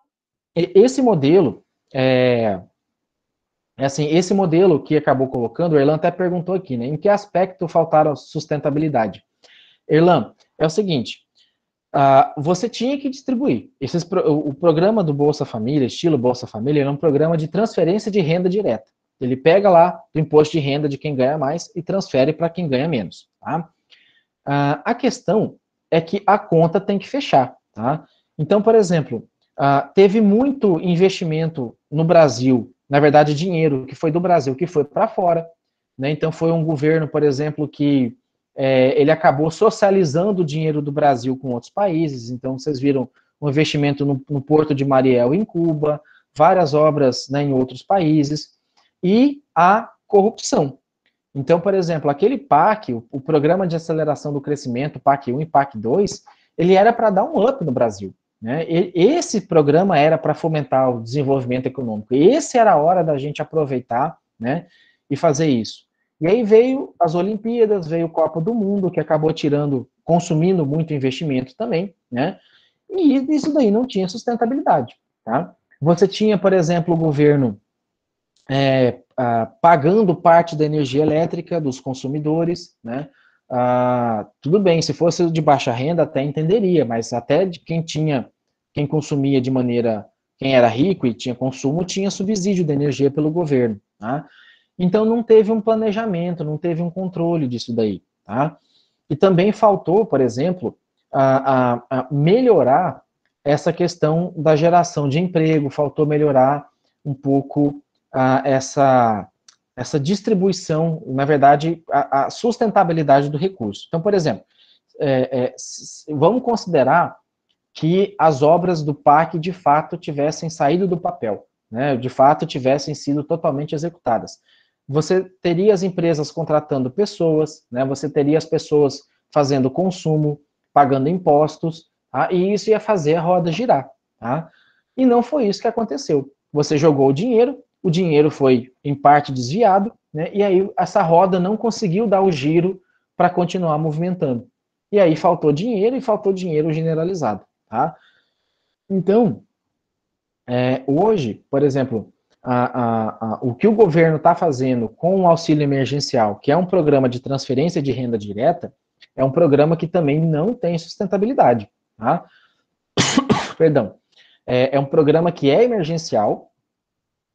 esse modelo, esse modelo que acabou colocando, o Erlan até perguntou aqui, né? Em que aspecto faltaram sustentabilidade? Erlan, é o seguinte, você tinha que distribuir. O programa do Bolsa Família, estilo Bolsa Família, é um programa de transferência de renda direta. Ele pega lá o imposto de renda de quem ganha mais e transfere para quem ganha menos. Tá? A questão é que a conta tem que fechar. Tá? Então, por exemplo, teve muito investimento no Brasil, na verdade, dinheiro que foi do Brasil, que foi para fora. Né? Então, foi um governo, por exemplo, que ele acabou socializando o dinheiro do Brasil com outros países. Então, vocês viram um investimento no Porto de Mariel, em Cuba, várias obras, né, em outros países, e a corrupção. Então, por exemplo, aquele PAC, o Programa de Aceleração do Crescimento, PAC 1 e PAC 2, ele era para dar um up no Brasil. Né? Esse programa era para fomentar o desenvolvimento econômico. Esse era a hora da gente aproveitar, né, e fazer isso. E aí veio as Olimpíadas, veio o Copa do Mundo, que acabou consumindo muito investimento também, né? E isso daí não tinha sustentabilidade, tá? Você tinha, por exemplo, o governo pagando parte da energia elétrica dos consumidores, né? Tudo bem, se fosse de baixa renda até entenderia, mas até de quem consumia de maneira, quem era rico e tinha consumo, tinha subsídio da energia pelo governo, tá? Então não teve um planejamento, não teve um controle disso daí, tá? E também faltou, por exemplo, a melhorar essa questão da geração de emprego, faltou melhorar um pouco essa distribuição, na verdade, a sustentabilidade do recurso. Então, por exemplo, vamos considerar que as obras do PAC de fato tivessem saído do papel, né, de fato tivessem sido totalmente executadas. Você teria as empresas contratando pessoas, né, você teria as pessoas fazendo consumo, pagando impostos, tá, e isso ia fazer a roda girar. Tá? E não foi isso que aconteceu. Você jogou o dinheiro foi, em parte, desviado, né, e aí essa roda não conseguiu dar o giro para continuar movimentando. E aí faltou dinheiro e faltou dinheiro generalizado. Tá? Então, hoje, por exemplo, o que o governo está fazendo com o auxílio emergencial, que é um programa de transferência de renda direta, é um programa que também não tem sustentabilidade. Tá? Perdão. É um programa que é emergencial,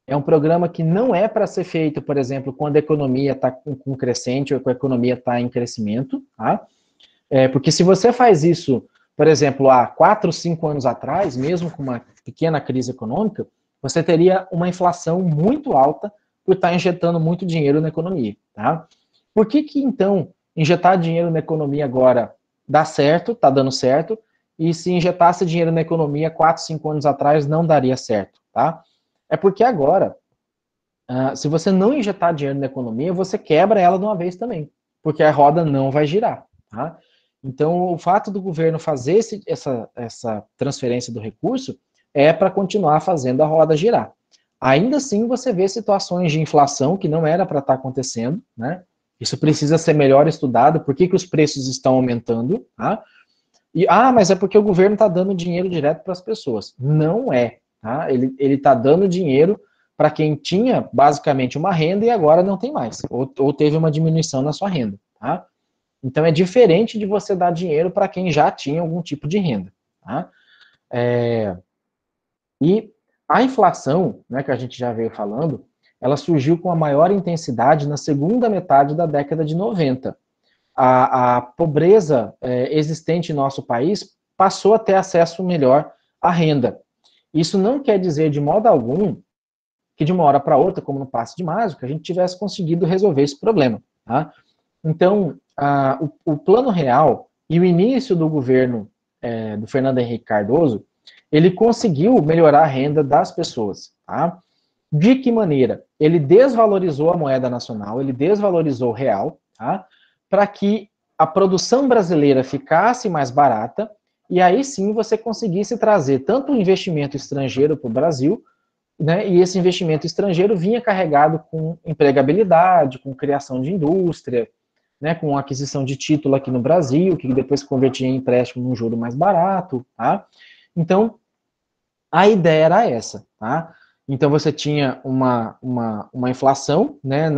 é um programa que não é para ser feito, por exemplo, quando a economia está com crescente ou quando a economia está em crescimento. Tá? Porque se você faz isso, por exemplo, há 4, 5 anos atrás, mesmo com uma pequena crise econômica, você teria uma inflação muito alta por estar injetando muito dinheiro na economia. Tá? Por que, então, injetar dinheiro na economia agora dá certo, está dando certo, e se injetasse dinheiro na economia 4, 5 anos atrás não daria certo? Tá? É porque agora, se você não injetar dinheiro na economia, você quebra ela de uma vez também, porque a roda não vai girar. Tá? Então, o fato do governo fazer essa transferência do recurso é para continuar fazendo a roda girar. Ainda assim, você vê situações de inflação que não era para estar acontecendo, né? Isso precisa ser melhor estudado, por que os preços estão aumentando, tá? E, mas é porque o governo está dando dinheiro direto para as pessoas. Não é, tá? Ele está dando dinheiro para quem tinha, basicamente, uma renda e agora não tem mais, ou teve uma diminuição na sua renda, tá? Então, é diferente de você dar dinheiro para quem já tinha algum tipo de renda. Tá? E a inflação, né, que a gente já veio falando, ela surgiu com a maior intensidade na segunda metade da década de 90. A pobreza existente em nosso país passou a ter acesso melhor à renda. Isso não quer dizer, de modo algum, que de uma hora para outra, como no passe de mágica, a gente tivesse conseguido resolver esse problema, tá? Então, o Plano Real e o início do governo do Fernando Henrique Cardoso, ele conseguiu melhorar a renda das pessoas, tá? De que maneira? Ele desvalorizou a moeda nacional, ele desvalorizou o real, tá? Para que a produção brasileira ficasse mais barata, e aí sim você conseguisse trazer tanto o investimento estrangeiro para o Brasil, né, e esse investimento estrangeiro vinha carregado com empregabilidade, com criação de indústria, né, com aquisição de título aqui no Brasil, que depois se convertia em empréstimo num juro mais barato, tá? Então, a ideia era essa, tá? Então, você tinha uma inflação, né,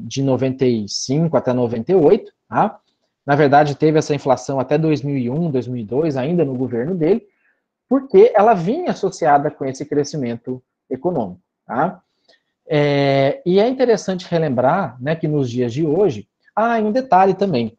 de 95 até 98, tá? Na verdade, teve essa inflação até 2001, 2002, ainda no governo dele, porque ela vinha associada com esse crescimento econômico, tá? E é interessante relembrar, né, que nos dias de hoje, e um detalhe também,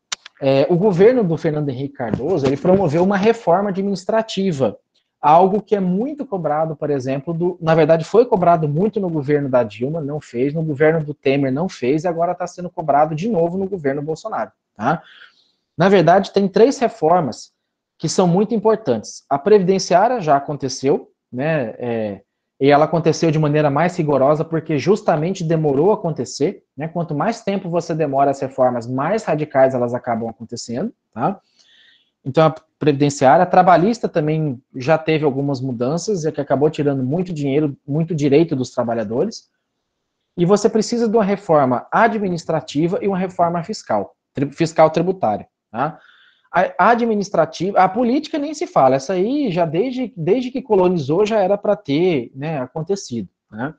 o governo do Fernando Henrique Cardoso, ele promoveu uma reforma administrativa, algo que é muito cobrado, por exemplo, na verdade foi cobrado muito no governo da Dilma, não fez, no governo do Temer não fez, e agora está sendo cobrado de novo no governo Bolsonaro, tá? Na verdade, tem 3 reformas que são muito importantes. A previdenciária já aconteceu, né, e ela aconteceu de maneira mais rigorosa porque justamente demorou a acontecer, né? Quanto mais tempo você demora as reformas, mais radicais elas acabam acontecendo, tá? Então, a previdenciária, a trabalhista também já teve algumas mudanças, que acabou tirando muito dinheiro, muito direito dos trabalhadores. E você precisa de uma reforma administrativa e uma reforma fiscal tributária, tá? A administrativa, a política nem se fala, essa aí já desde que colonizou já era para ter, né, acontecido, né?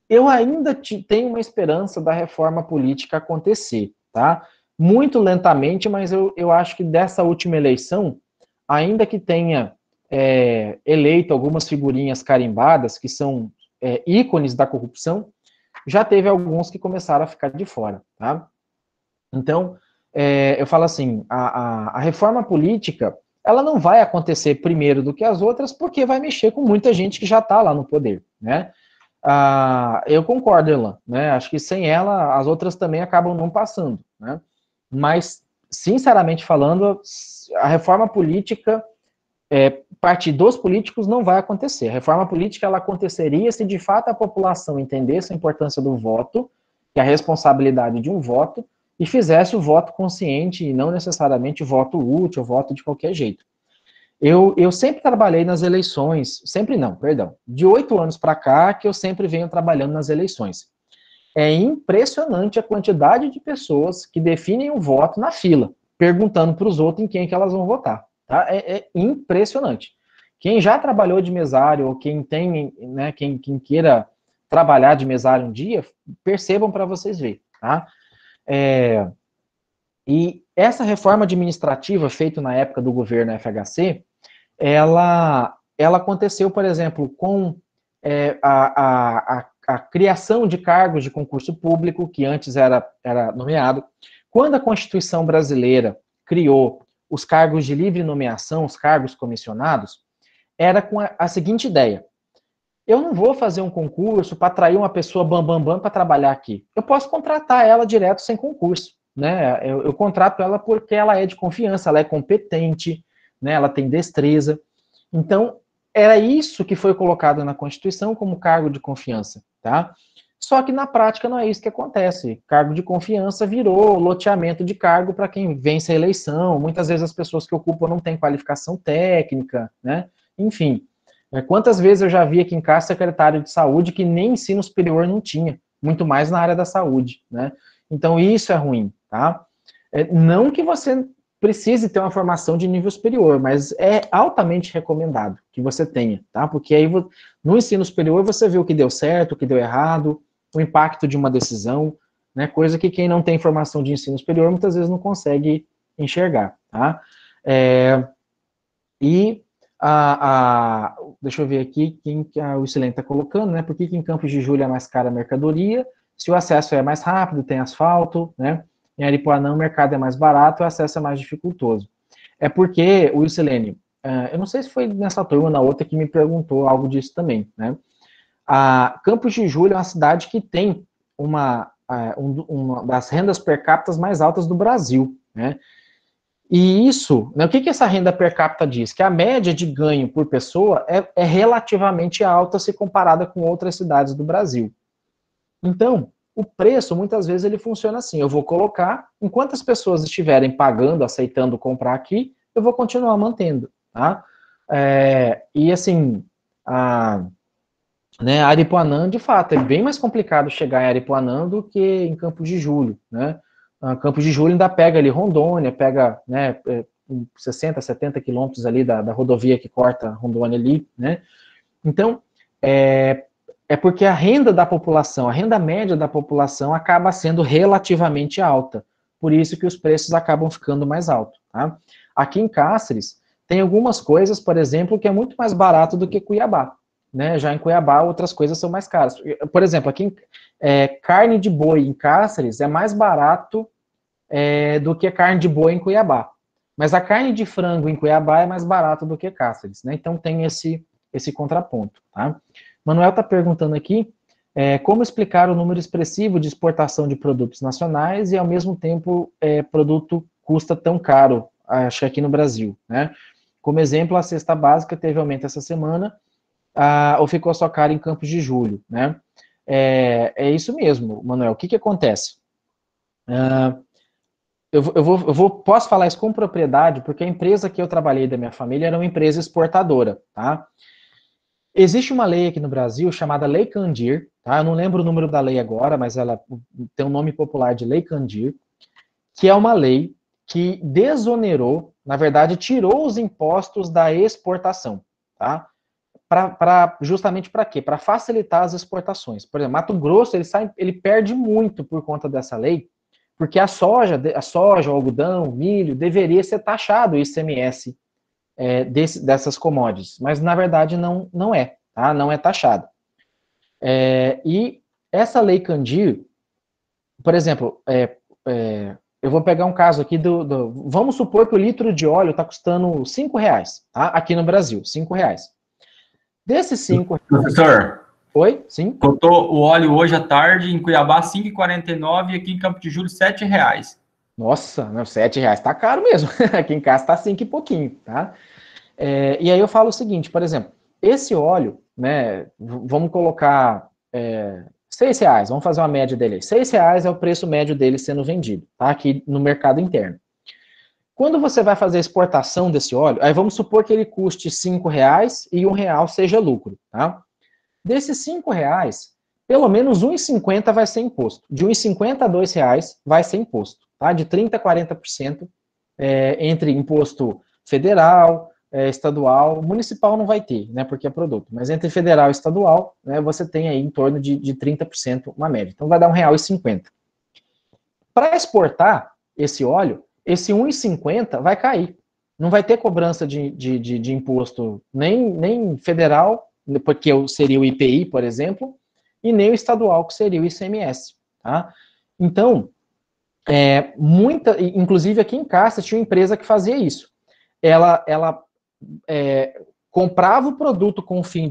Eu ainda tenho uma esperança da reforma política acontecer, tá? Muito lentamente, mas eu acho que dessa última eleição, ainda que tenha eleito algumas figurinhas carimbadas, que são ícones da corrupção, já teve alguns que começaram a ficar de fora, tá? Então, eu falo assim, a reforma política, ela não vai acontecer primeiro do que as outras, porque vai mexer com muita gente que já está lá no poder, né? Eu concordo, Elan, né? Acho que sem ela, as outras também acabam não passando, né? Mas, sinceramente falando, a reforma política, parte dos políticos, não vai acontecer. A reforma política, ela aconteceria se de fato a população entendesse a importância do voto, que é a responsabilidade de um voto, e fizesse o voto consciente e não necessariamente voto útil, voto de qualquer jeito. Eu sempre trabalhei nas eleições, sempre não, perdão, de 8 anos para cá que eu sempre venho trabalhando nas eleições. É impressionante a quantidade de pessoas que definem o voto na fila, perguntando para os outros em quem que elas vão votar. Tá? É impressionante. Quem já trabalhou de mesário, ou quem tem, né, quem queira trabalhar de mesário um dia, percebam para vocês verem, tá? E essa reforma administrativa feita na época do governo FHC, ela aconteceu, por exemplo, com a criação de cargos de concurso público, que antes era nomeado. Quando a Constituição brasileira criou os cargos de livre nomeação, os cargos comissionados, era com a seguinte ideia: eu não vou fazer um concurso para atrair uma pessoa bam para trabalhar aqui. Eu posso contratar ela direto sem concurso, né? Eu contrato ela porque ela é de confiança, ela é competente, né? Ela tem destreza. Então, era isso que foi colocado na Constituição como cargo de confiança, tá? Só que na prática não é isso que acontece. Cargo de confiança virou loteamento de cargo para quem vence a eleição. Muitas vezes as pessoas que ocupam não têm qualificação técnica, né? Enfim, quantas vezes eu já vi aqui em casa secretário de saúde que nem ensino superior não tinha, muito mais na área da saúde, né? Então isso é ruim, tá? Não que você precise ter uma formação de nível superior, mas é altamente recomendado que você tenha, tá? Porque aí no ensino superior você vê o que deu certo, o que deu errado, o impacto de uma decisão, né? Coisa que quem não tem formação de ensino superior muitas vezes não consegue enxergar, tá? Deixa eu ver aqui quem que o Silene está colocando, né? Por que em Campos de Júlia é mais cara a mercadoria? Se o acesso é mais rápido, tem asfalto, né? Em Aripuanã o mercado é mais barato, o acesso é mais dificultoso. É porque, Wilsilene, eu não sei se foi nessa turma ou na outra que me perguntou algo disso também, né? A Campos de Julho é uma cidade que tem uma das rendas per capita mais altas do Brasil, né? E isso, né, o que essa renda per capita diz? Que a média de ganho por pessoa é relativamente alta se comparada com outras cidades do Brasil. Então, o preço, muitas vezes, ele funciona assim, eu vou colocar, enquanto as pessoas estiverem pagando, aceitando comprar aqui, eu vou continuar mantendo, tá? E assim, né, Aripuanã, de fato, é bem mais complicado chegar em Aripuanã do que em Campos de Julho, né? Campos de Julho ainda pega ali Rondônia, pega, né, 60, 70 quilômetros ali da rodovia que corta Rondônia ali, né? Então, é porque a renda da população, a renda média da população acaba sendo relativamente alta, por isso que os preços acabam ficando mais altos, tá? Aqui em Cáceres, tem algumas coisas, por exemplo, que é muito mais barato do que Cuiabá, né? Já em Cuiabá, outras coisas são mais caras. Por exemplo, aqui carne de boi em Cáceres é mais barato do que carne de boi em Cuiabá. Mas a carne de frango em Cuiabá é mais barato do que Cáceres, né? Então tem esse contraponto, tá? Manuel está perguntando aqui como explicar o número expressivo de exportação de produtos nacionais e, ao mesmo tempo, produto custa tão caro, acho que aqui no Brasil, né? Como exemplo, a cesta básica teve aumento essa semana, ou ficou só caro em Campos de Julho, né? É isso mesmo, Manuel. O que acontece? Posso falar isso com propriedade, porque a empresa que eu trabalhei da minha família era uma empresa exportadora, tá? Existe uma lei aqui no Brasil chamada Lei Candir, tá? Eu não lembro o número da lei agora, mas ela tem um nome popular de Lei Candir, que é uma lei que desonerou, na verdade, tirou os impostos da exportação, tá? Justamente para quê? Para facilitar as exportações. Por exemplo, Mato Grosso, ele perde muito por conta dessa lei, porque a soja, o algodão, o milho, deveria ser taxado o ICMS dessas commodities, mas na verdade não é, tá? Não é taxado. E essa lei Candir, por exemplo, eu vou pegar um caso aqui vamos supor que o litro de óleo está custando R$5, tá? Aqui no Brasil, R$5. Desses 5... Professor? Oi? Sim? Cotou o óleo hoje à tarde em Cuiabá, 5,49 e aqui em Campo de Julho, R$7. Nossa, não, R$7 tá caro mesmo. Aqui em casa tá 5 e pouquinho, tá? E aí eu falo o seguinte, por exemplo, esse óleo, né, vamos colocar R$6, vamos fazer uma média dele. R$6 é o preço médio dele sendo vendido, tá? Aqui no mercado interno. Quando você vai fazer a exportação desse óleo, aí vamos supor que ele custe R$5 e R$1 seja lucro, tá? Desses R$5, pelo menos R$1,50 vai ser imposto. De R$1,50 a R$2 vai ser imposto, tá? De 30% a 40% entre imposto federal, estadual, municipal não vai ter, né, porque é produto, mas entre federal e estadual, né, você tem aí em torno de 30% uma média. Então vai dar R$1,50. Para exportar esse óleo, esse R$1,50 vai cair. Não vai ter cobrança de imposto nem federal, porque seria o IPI, por exemplo, e nem o estadual, que seria o ICMS. Tá? Então, inclusive aqui em Cáceres tinha uma empresa que fazia isso. Ela comprava o produto com o fim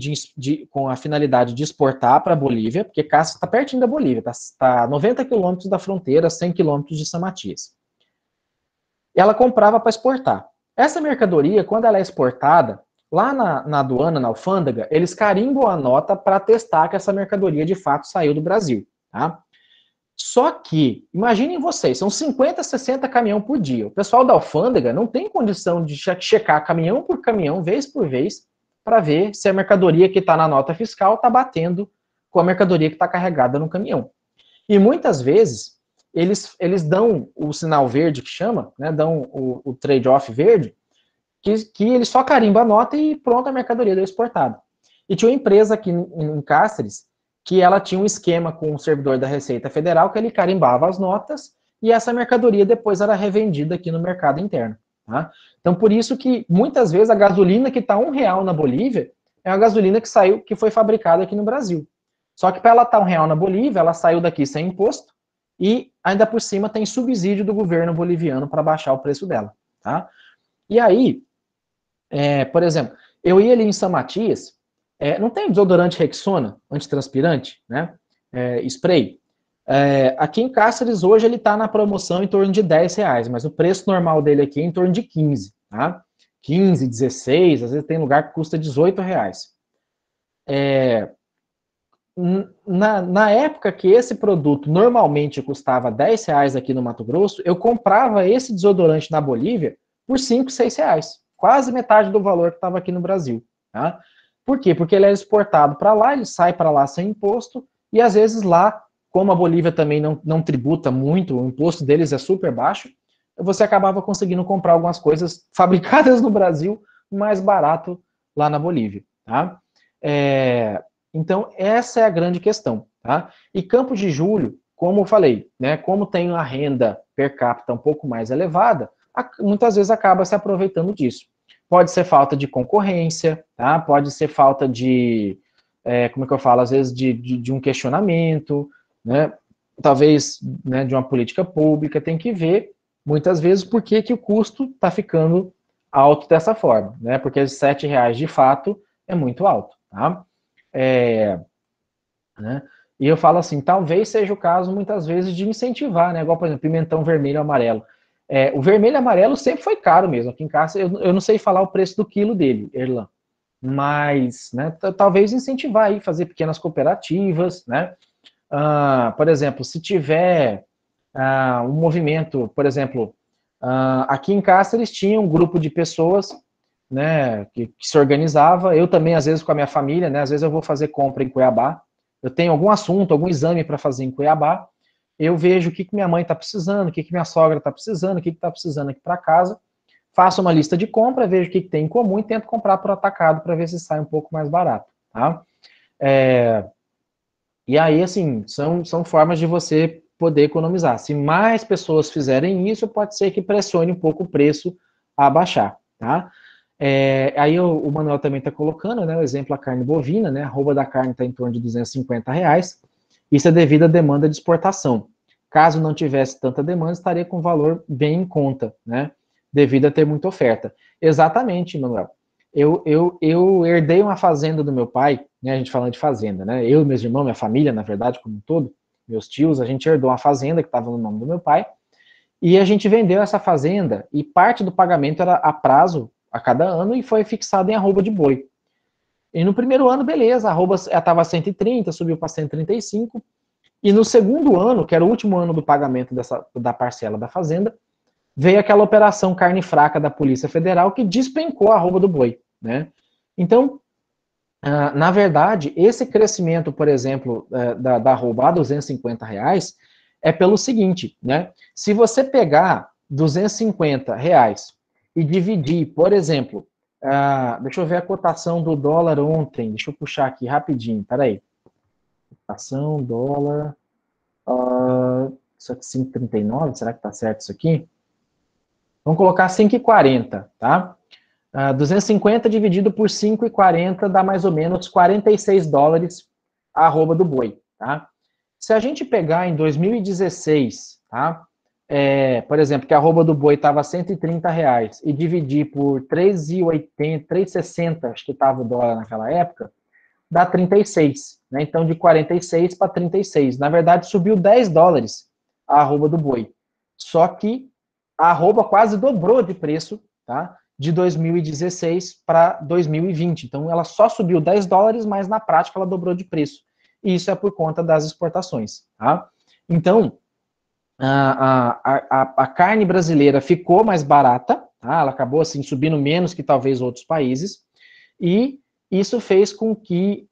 com a finalidade de exportar para a Bolívia, porque Cáceres está pertinho da Bolívia, está 90 quilômetros da fronteira, 100 quilômetros de São Matias. Ela comprava para exportar. Essa mercadoria, quando ela é exportada, lá na aduana, na alfândega, eles carimbam a nota para testar que essa mercadoria de fato saiu do Brasil. Tá? Só que, imaginem vocês, são 50, 60 caminhão por dia. O pessoal da alfândega não tem condição de checar caminhão por caminhão, vez por vez, para ver se a mercadoria que está na nota fiscal está batendo com a mercadoria que está carregada no caminhão. E muitas vezes, eles dão o sinal verde, que chama, né, dão o trade-off verde, que eles só carimbam a nota e pronto, a mercadoria deu exportada. E tinha uma empresa aqui em Cáceres que ela tinha um esquema com o servidor da Receita Federal que ele carimbava as notas e essa mercadoria depois era revendida aqui no mercado interno. Tá? Então, por isso que muitas vezes a gasolina que está R$1 na Bolívia é a gasolina que foi fabricada aqui no Brasil. Só que para ela estar R$1 na Bolívia, ela saiu daqui sem imposto e ainda por cima tem subsídio do governo boliviano para baixar o preço dela. Tá? E aí, por exemplo, eu ia ali em São Matias, Não tem desodorante Rexona, antitranspirante, né? Spray. Aqui em Cáceres, hoje, ele está na promoção em torno de R$10, mas o preço normal dele aqui é em torno de 15, tá? 15, 16, às vezes tem lugar que custa R$18. Na época que esse produto normalmente custava R$10 aqui no Mato Grosso, eu comprava esse desodorante na Bolívia por 5, R$6, quase metade do valor que estava aqui no Brasil, tá? Por quê? Porque ele é exportado para lá, ele sai para lá sem imposto, e às vezes lá, como a Bolívia também não tributa muito, o imposto deles é super baixo, você acabava conseguindo comprar algumas coisas fabricadas no Brasil mais barato lá na Bolívia, tá? Então, essa é a grande questão, tá? E Campos de Julho, como eu falei, né, como tem a renda per capita um pouco mais elevada, muitas vezes acaba se aproveitando disso. Pode ser falta de concorrência, tá? Pode ser falta de, como é que eu falo, às vezes de um questionamento, né? Talvez, né, de uma política pública, tem que ver, muitas vezes, por que o custo está ficando alto dessa forma, né? Porque R$7 de fato é muito alto, tá? Né? E eu falo assim, talvez seja o caso, muitas vezes, de incentivar, né? Igual, por exemplo, pimentão vermelho e amarelo. O vermelho e amarelo sempre foi caro mesmo. Aqui em casa, eu não sei falar o preço do quilo dele, Erlan. Mas, né, talvez incentivar aí, fazer pequenas cooperativas, né? Por exemplo, se tiver um movimento, por exemplo, aqui em Cáceres tinha um grupo de pessoas, né, que se organizava, eu também, às vezes, com a minha família, né, às vezes eu vou fazer compra em Cuiabá, eu tenho algum assunto, algum exame para fazer em Cuiabá, eu vejo o que minha mãe está precisando, o que minha sogra está precisando, o que está precisando aqui para casa, faço uma lista de compra, vejo o que tem em comum e tento comprar por atacado para ver se sai um pouco mais barato, tá? E aí, assim, são formas de você poder economizar. Se mais pessoas fizerem isso, pode ser que pressione um pouco o preço a baixar, tá? Aí o Manuel também está colocando, né, o exemplo a carne bovina, né, a arroba da carne está em torno de R$250, isso é devido à demanda de exportação. Caso não tivesse tanta demanda, estaria com valor bem em conta, né, devido a ter muita oferta. Exatamente, Manuel. Eu herdei uma fazenda do meu pai, né, a gente falando de fazenda, né, eu, meus irmãos, minha família, na verdade, como um todo, meus tios, a gente herdou uma fazenda que estava no nome do meu pai, e a gente vendeu essa fazenda, e parte do pagamento era a prazo, a cada ano, e foi fixado em arroba de boi. E no primeiro ano, beleza, a arroba estava 130, subiu para 135, e no segundo ano, que era o último ano do pagamento da parcela da fazenda, veio aquela operação carne fraca da Polícia Federal que despencou a arroba do boi, né? Então, na verdade, esse crescimento, por exemplo, da arroba a R$250 é pelo seguinte, né? Se você pegar R$250 e dividir, por exemplo, deixa eu ver a cotação do dólar ontem, deixa eu puxar aqui rapidinho, peraí. Cotação, dólar, isso aqui 5,39, será que tá certo isso aqui? Vamos colocar 5,40, tá? 250 dividido por 5,40 dá mais ou menos $46 a arroba do boi, tá? Se a gente pegar em 2016, tá? Por exemplo, que a arroba do boi estava R$130 e dividir por 3,80, 3,60, acho que estava o dólar naquela época, dá 36, né? Então, de 46 para 36. Na verdade, subiu $10 a arroba do boi. Só que a arroba quase dobrou de preço, tá? De 2016 para 2020. Então, ela só subiu $10, mas na prática ela dobrou de preço. E isso é por conta das exportações, tá? Então, a carne brasileira ficou mais barata, tá? Ela acabou assim subindo menos que talvez outros países, e isso fez com que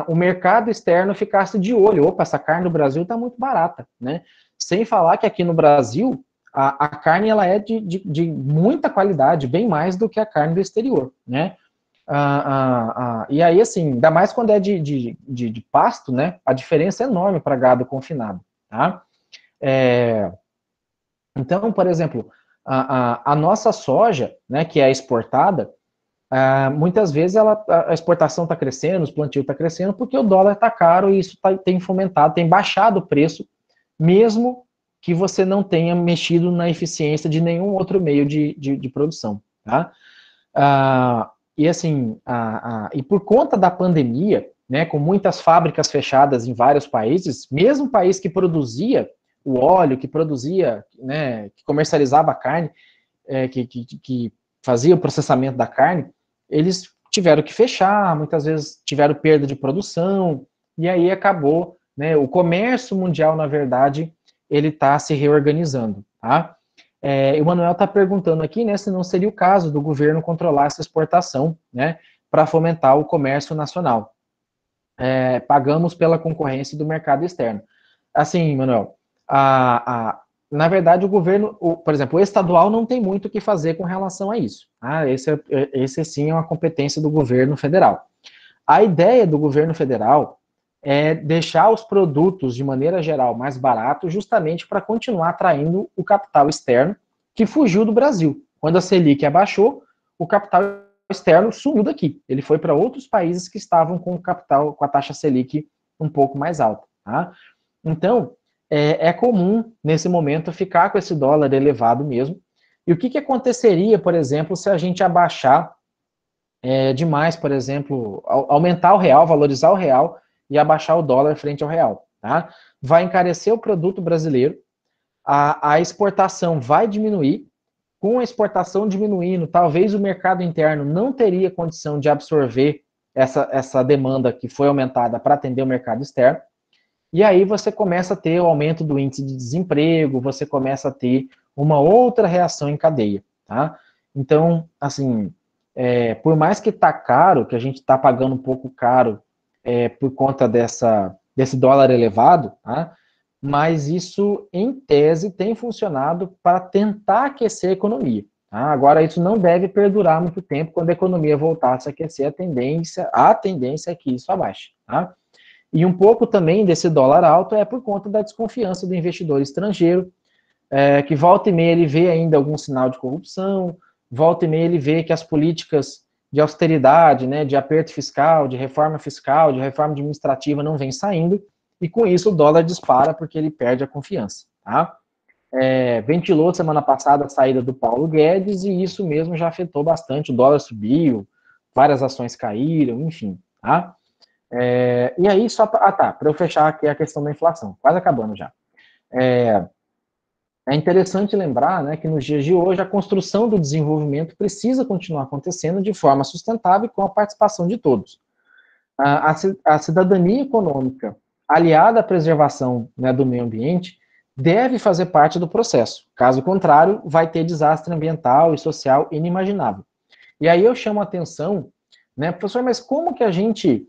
o mercado externo ficasse de olho. Opa, essa carne do Brasil está muito barata, né? Sem falar que aqui no Brasil a carne ela é de muita qualidade, bem mais do que a carne do exterior, né? E aí, assim, ainda mais quando é de pasto, né? A diferença é enorme para gado confinado, tá? Então, por exemplo, a nossa soja, né, que é exportada, muitas vezes a exportação está crescendo, os plantios estão crescendo, porque o dólar está caro e isso tem fomentado, tem baixado o preço, mesmo que você não tenha mexido na eficiência de nenhum outro meio de produção, tá? e assim, e por conta da pandemia, né, com muitas fábricas fechadas em vários países, mesmo país que produzia o óleo, que produzia, né, que comercializava a carne, que fazia o processamento da carne, eles tiveram que fechar, muitas vezes tiveram perda de produção, e aí acabou, né, o comércio mundial, na verdade, ele está se reorganizando, tá? O Manuel está perguntando aqui, né, se não seria o caso do governo controlar essa exportação, né, para fomentar o comércio nacional. Pagamos pela concorrência do mercado externo. Assim, Manuel, na verdade, o governo, por exemplo, o estadual não tem muito o que fazer com relação a isso. Esse sim é uma competência do governo federal. A ideia do governo federal é deixar os produtos, de maneira geral, mais baratos, justamente para continuar atraindo o capital externo que fugiu do Brasil. Quando a Selic abaixou, o capital externo sumiu daqui. Ele foi para outros países que estavam com o capital, com a taxa Selic um pouco mais alta. Tá? Então, é comum, nesse momento, ficar com esse dólar elevado mesmo. E o que aconteceria, por exemplo, se a gente abaixar demais, por exemplo, aumentar o real, valorizar o real e abaixar o dólar frente ao real, tá? Vai encarecer o produto brasileiro, a exportação vai diminuir, com a exportação diminuindo, talvez o mercado interno não teria condição de absorver essa demanda que foi aumentada para atender o mercado externo, e aí você começa a ter o aumento do índice de desemprego, você começa a ter uma outra reação em cadeia, tá? Então, assim, por mais que tá caro, que a gente está pagando um pouco caro por conta desse dólar elevado, tá? Mas isso, em tese, tem funcionado para tentar aquecer a economia. Tá? Agora, isso não deve perdurar muito tempo. Quando a economia voltar a se aquecer, a tendência é que isso abaixe. Tá? E um pouco também desse dólar alto é por conta da desconfiança do investidor estrangeiro, que volta e meia ele vê ainda algum sinal de corrupção, volta e meia ele vê que as políticas de austeridade, né, de aperto fiscal, de reforma administrativa não vem saindo, e com isso o dólar dispara porque ele perde a confiança. Tá? Ventilou semana passada a saída do Paulo Guedes, e isso mesmo já afetou bastante, o dólar subiu, várias ações caíram, enfim. Tá? E aí, só para eu fechar aqui a questão da inflação, quase acabando já. É interessante lembrar, né, que nos dias de hoje a construção do desenvolvimento precisa continuar acontecendo de forma sustentável e com a participação de todos. A cidadania econômica, aliada à preservação, né, do meio ambiente, deve fazer parte do processo. Caso contrário, vai ter desastre ambiental e social inimaginável. E aí eu chamo a atenção, né, professor, mas como que a gente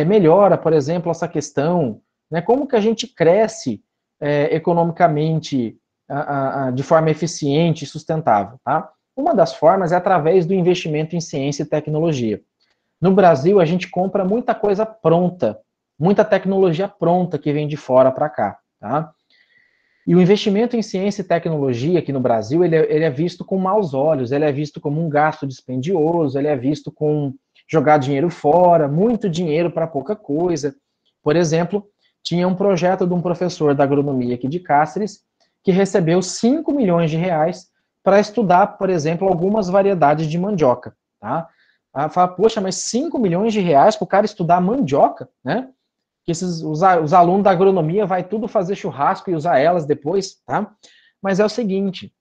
melhora, por exemplo, essa questão, né, como que a gente cresce economicamente de forma eficiente e sustentável, tá? Uma das formas é através do investimento em ciência e tecnologia. No Brasil, a gente compra muita coisa pronta, muita tecnologia pronta que vem de fora para cá, tá? E o investimento em ciência e tecnologia aqui no Brasil, ele é visto com maus olhos, ele é visto como um gasto dispendioso, ele é visto com jogar dinheiro fora, muito dinheiro para pouca coisa. Por exemplo, tinha um projeto de um professor da agronomia aqui de Cáceres, que recebeu 5 milhões de reais para estudar, por exemplo, algumas variedades de mandioca, tá? Fala, poxa, mas 5 milhões de reais para o cara estudar mandioca, né? Que os alunos da agronomia vai tudo fazer churrasco e usar elas depois, tá? Mas é o seguinte,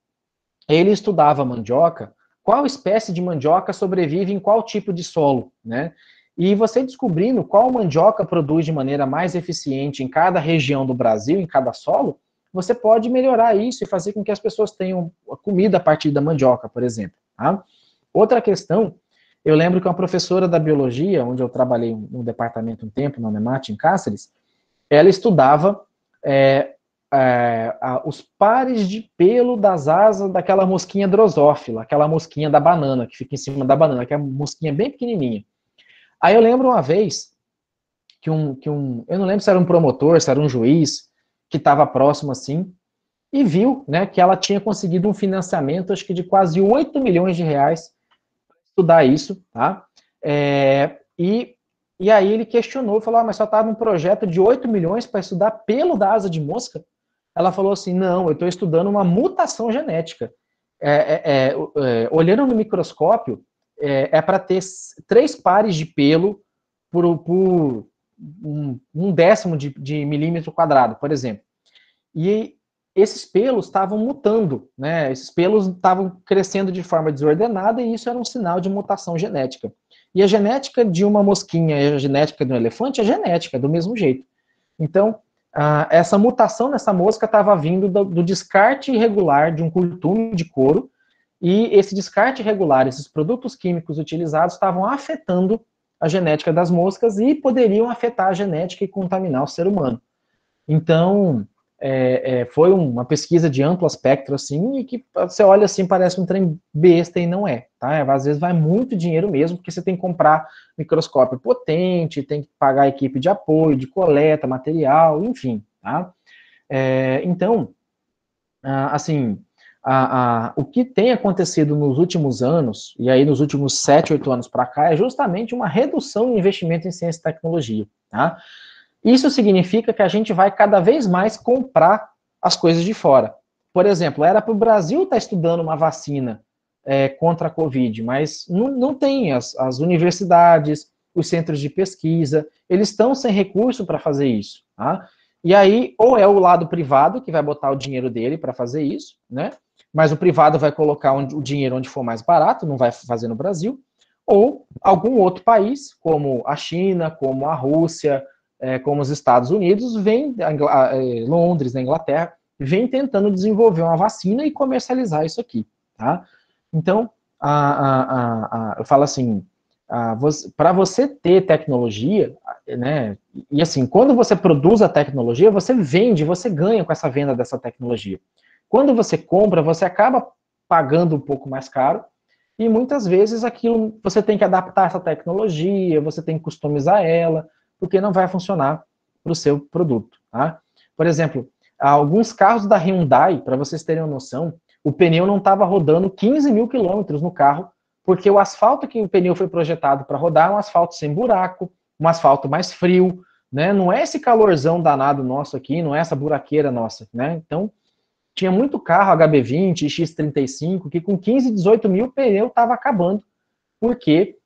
ele estudava mandioca, qual espécie de mandioca sobrevive em qual tipo de solo, né? E você descobrindo qual mandioca produz de maneira mais eficiente em cada região do Brasil, em cada solo, você pode melhorar isso e fazer com que as pessoas tenham comida a partir da mandioca, por exemplo. Tá? Outra questão, eu lembro que uma professora da biologia, onde eu trabalhei no departamento um tempo, na UNEMAT, em Cáceres, ela estudava os pares de pelo das asas daquela mosquinha drosófila, aquela mosquinha da banana, que fica em cima da banana, que é uma mosquinha bem pequenininha. Aí eu lembro uma vez que eu não lembro se era um promotor, se era um juiz, que estava próximo assim, e viu, né, que ela tinha conseguido um financiamento, acho que de quase 8 milhões de reais para estudar isso, tá? E aí ele questionou, falou, mas só estava um projeto de 8 milhões para estudar pelo da asa de mosca? Ela falou assim, não, eu estou estudando uma mutação genética. Olhando no microscópio, é para ter 3 pares de pelo por um décimo de milímetro quadrado, por exemplo. E esses pelos estavam mutando, né? Esses pelos estavam crescendo de forma desordenada e isso era um sinal de mutação genética. E a genética de uma mosquinha e a genética de um elefante é genética, do mesmo jeito. Então, essa mutação nessa mosca estava vindo do descarte irregular de um curtume de couro, e esse descarte irregular, esses produtos químicos utilizados, estavam afetando a genética das moscas e poderiam afetar a genética e contaminar o ser humano. Então, foi uma pesquisa de amplo espectro, assim, e que você olha assim, parece um trem besta e não é, tá? Às vezes vai muito dinheiro mesmo, porque você tem que comprar microscópio potente, tem que pagar a equipe de apoio, de coleta, material, enfim, tá? Então, assim, o que tem acontecido nos últimos anos, e aí nos últimos 7, 8 anos para cá, é justamente uma redução no investimento em ciência e tecnologia, tá? Isso significa que a gente vai cada vez mais comprar as coisas de fora. Por exemplo, era para o Brasil estar estudando uma vacina contra a Covid, mas não tem as universidades, os centros de pesquisa, eles estão sem recurso para fazer isso, tá? E aí, ou é o lado privado que vai botar o dinheiro dele para fazer isso, né? Mas o privado vai colocar o dinheiro onde for mais barato, não vai fazer no Brasil, ou algum outro país, como a China, como a Rússia, como os Estados Unidos, Londres, na Inglaterra, vem tentando desenvolver uma vacina e comercializar isso aqui, tá? Então, eu falo assim, para você ter tecnologia, né, e assim, quando você produz a tecnologia, você vende, você ganha com essa venda dessa tecnologia. Quando você compra, você acaba pagando um pouco mais caro, e muitas vezes aquilo, você tem que adaptar essa tecnologia, você tem que customizar ela, porque não vai funcionar para o seu produto, tá? Por exemplo, alguns carros da Hyundai, para vocês terem uma noção, o pneu não estava rodando 15 mil quilômetros no carro, porque o asfalto que o pneu foi projetado para rodar é um asfalto sem buraco, um asfalto mais frio, né? Não é esse calorzão danado nosso aqui, não é essa buraqueira nossa, né? Então, tinha muito carro HB20, X35, que com 15, 18 mil o pneu estava acabando, porque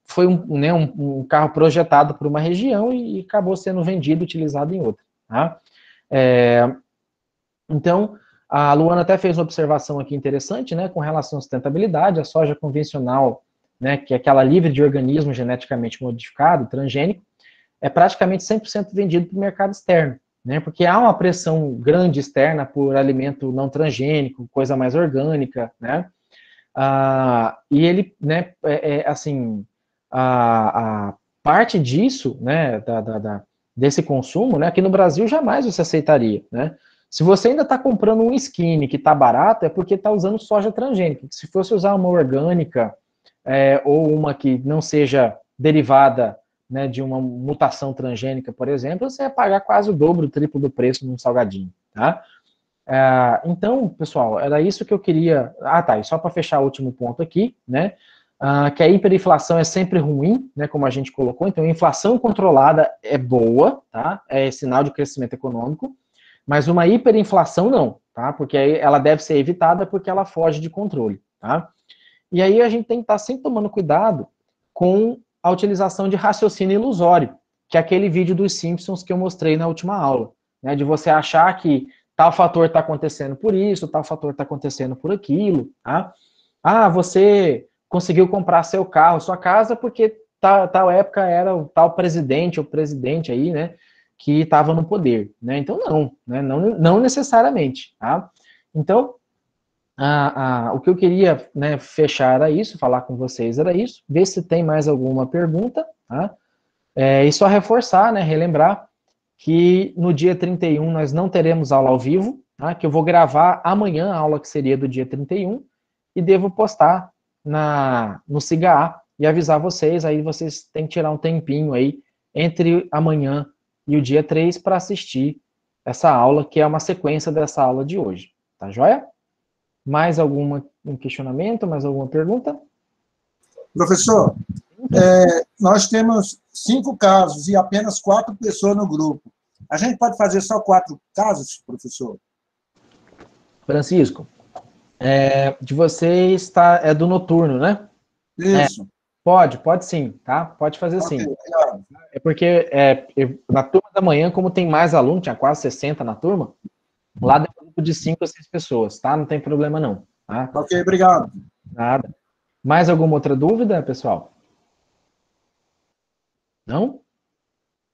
foi um carro projetado para uma região e acabou sendo vendido, utilizado em outra. Tá? Então, a Luana até fez uma observação aqui interessante, né, com relação à sustentabilidade. A soja convencional, né, que é aquela livre de organismo geneticamente modificado, transgênico, é praticamente 100% vendido para o mercado externo, né, porque há uma pressão grande externa por alimento não transgênico, coisa mais orgânica, né, e ele, né, assim, a parte disso, né, desse consumo, né, aqui no Brasil jamais você aceitaria, né. Se você ainda está comprando um skinny que está barato, é porque está usando soja transgênica. Se fosse usar uma orgânica ou uma que não seja derivada, né, de uma mutação transgênica, por exemplo, você ia pagar quase o dobro, o triplo do preço num salgadinho, tá? Então, pessoal, era isso que eu queria... tá, e só para fechar o último ponto aqui, né, que a hiperinflação é sempre ruim, né, como a gente colocou, então a inflação controlada é boa, tá, é sinal de crescimento econômico, mas uma hiperinflação não, tá, porque aí ela deve ser evitada porque ela foge de controle, tá. E aí a gente tem que estar sempre tomando cuidado com a utilização de raciocínio ilusório, que é aquele vídeo dos Simpsons que eu mostrei na última aula, né, de você achar que tal fator está acontecendo por isso, tal fator está acontecendo por aquilo, tá? Você conseguiu comprar seu carro, sua casa, porque tal época era o tal presidente ou presidente aí, né, que estava no poder, né? Então não necessariamente, tá? Então, o que eu queria, né, fechar era isso, falar com vocês era isso, ver se tem mais alguma pergunta, tá? E só reforçar, né, relembrar que no dia 31 nós não teremos aula ao vivo, tá? Que eu vou gravar amanhã a aula que seria do dia 31 e devo postar no SIGA e avisar vocês, aí vocês têm que tirar um tempinho aí entre amanhã e o dia 3 para assistir essa aula, que é uma sequência dessa aula de hoje, tá joia? Mais algum questionamento, mais alguma pergunta? Professor, nós temos 5 casos e apenas 4 pessoas no grupo. A gente pode fazer só 4 casos, professor? Francisco, de vocês é do noturno, né? Isso. Pode sim, tá? Pode fazer sim. Obrigado. É porque na turma da manhã, como tem mais aluno, tinha quase 60 na turma, lá deu um grupo de 5 a 6 pessoas, tá? Não tem problema não, tá? Ok, obrigado. Nada. Mais alguma outra dúvida, pessoal? Não?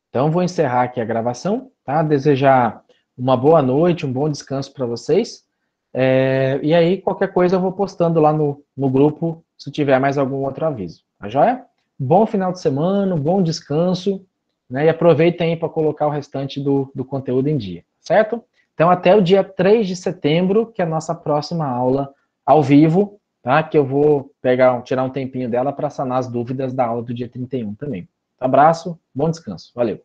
Então, vou encerrar aqui a gravação, tá? Desejar uma boa noite, um bom descanso para vocês. E aí, qualquer coisa eu vou postando lá no grupo, se tiver mais algum outro aviso. Tá joia? Bom final de semana, bom descanso, né? E aproveitem aí para colocar o restante do conteúdo em dia, certo? Então, até o dia 3 de setembro, que é a nossa próxima aula ao vivo, tá? Que eu vou tirar um tempinho dela para sanar as dúvidas da aula do dia 31 também. Abraço, bom descanso. Valeu.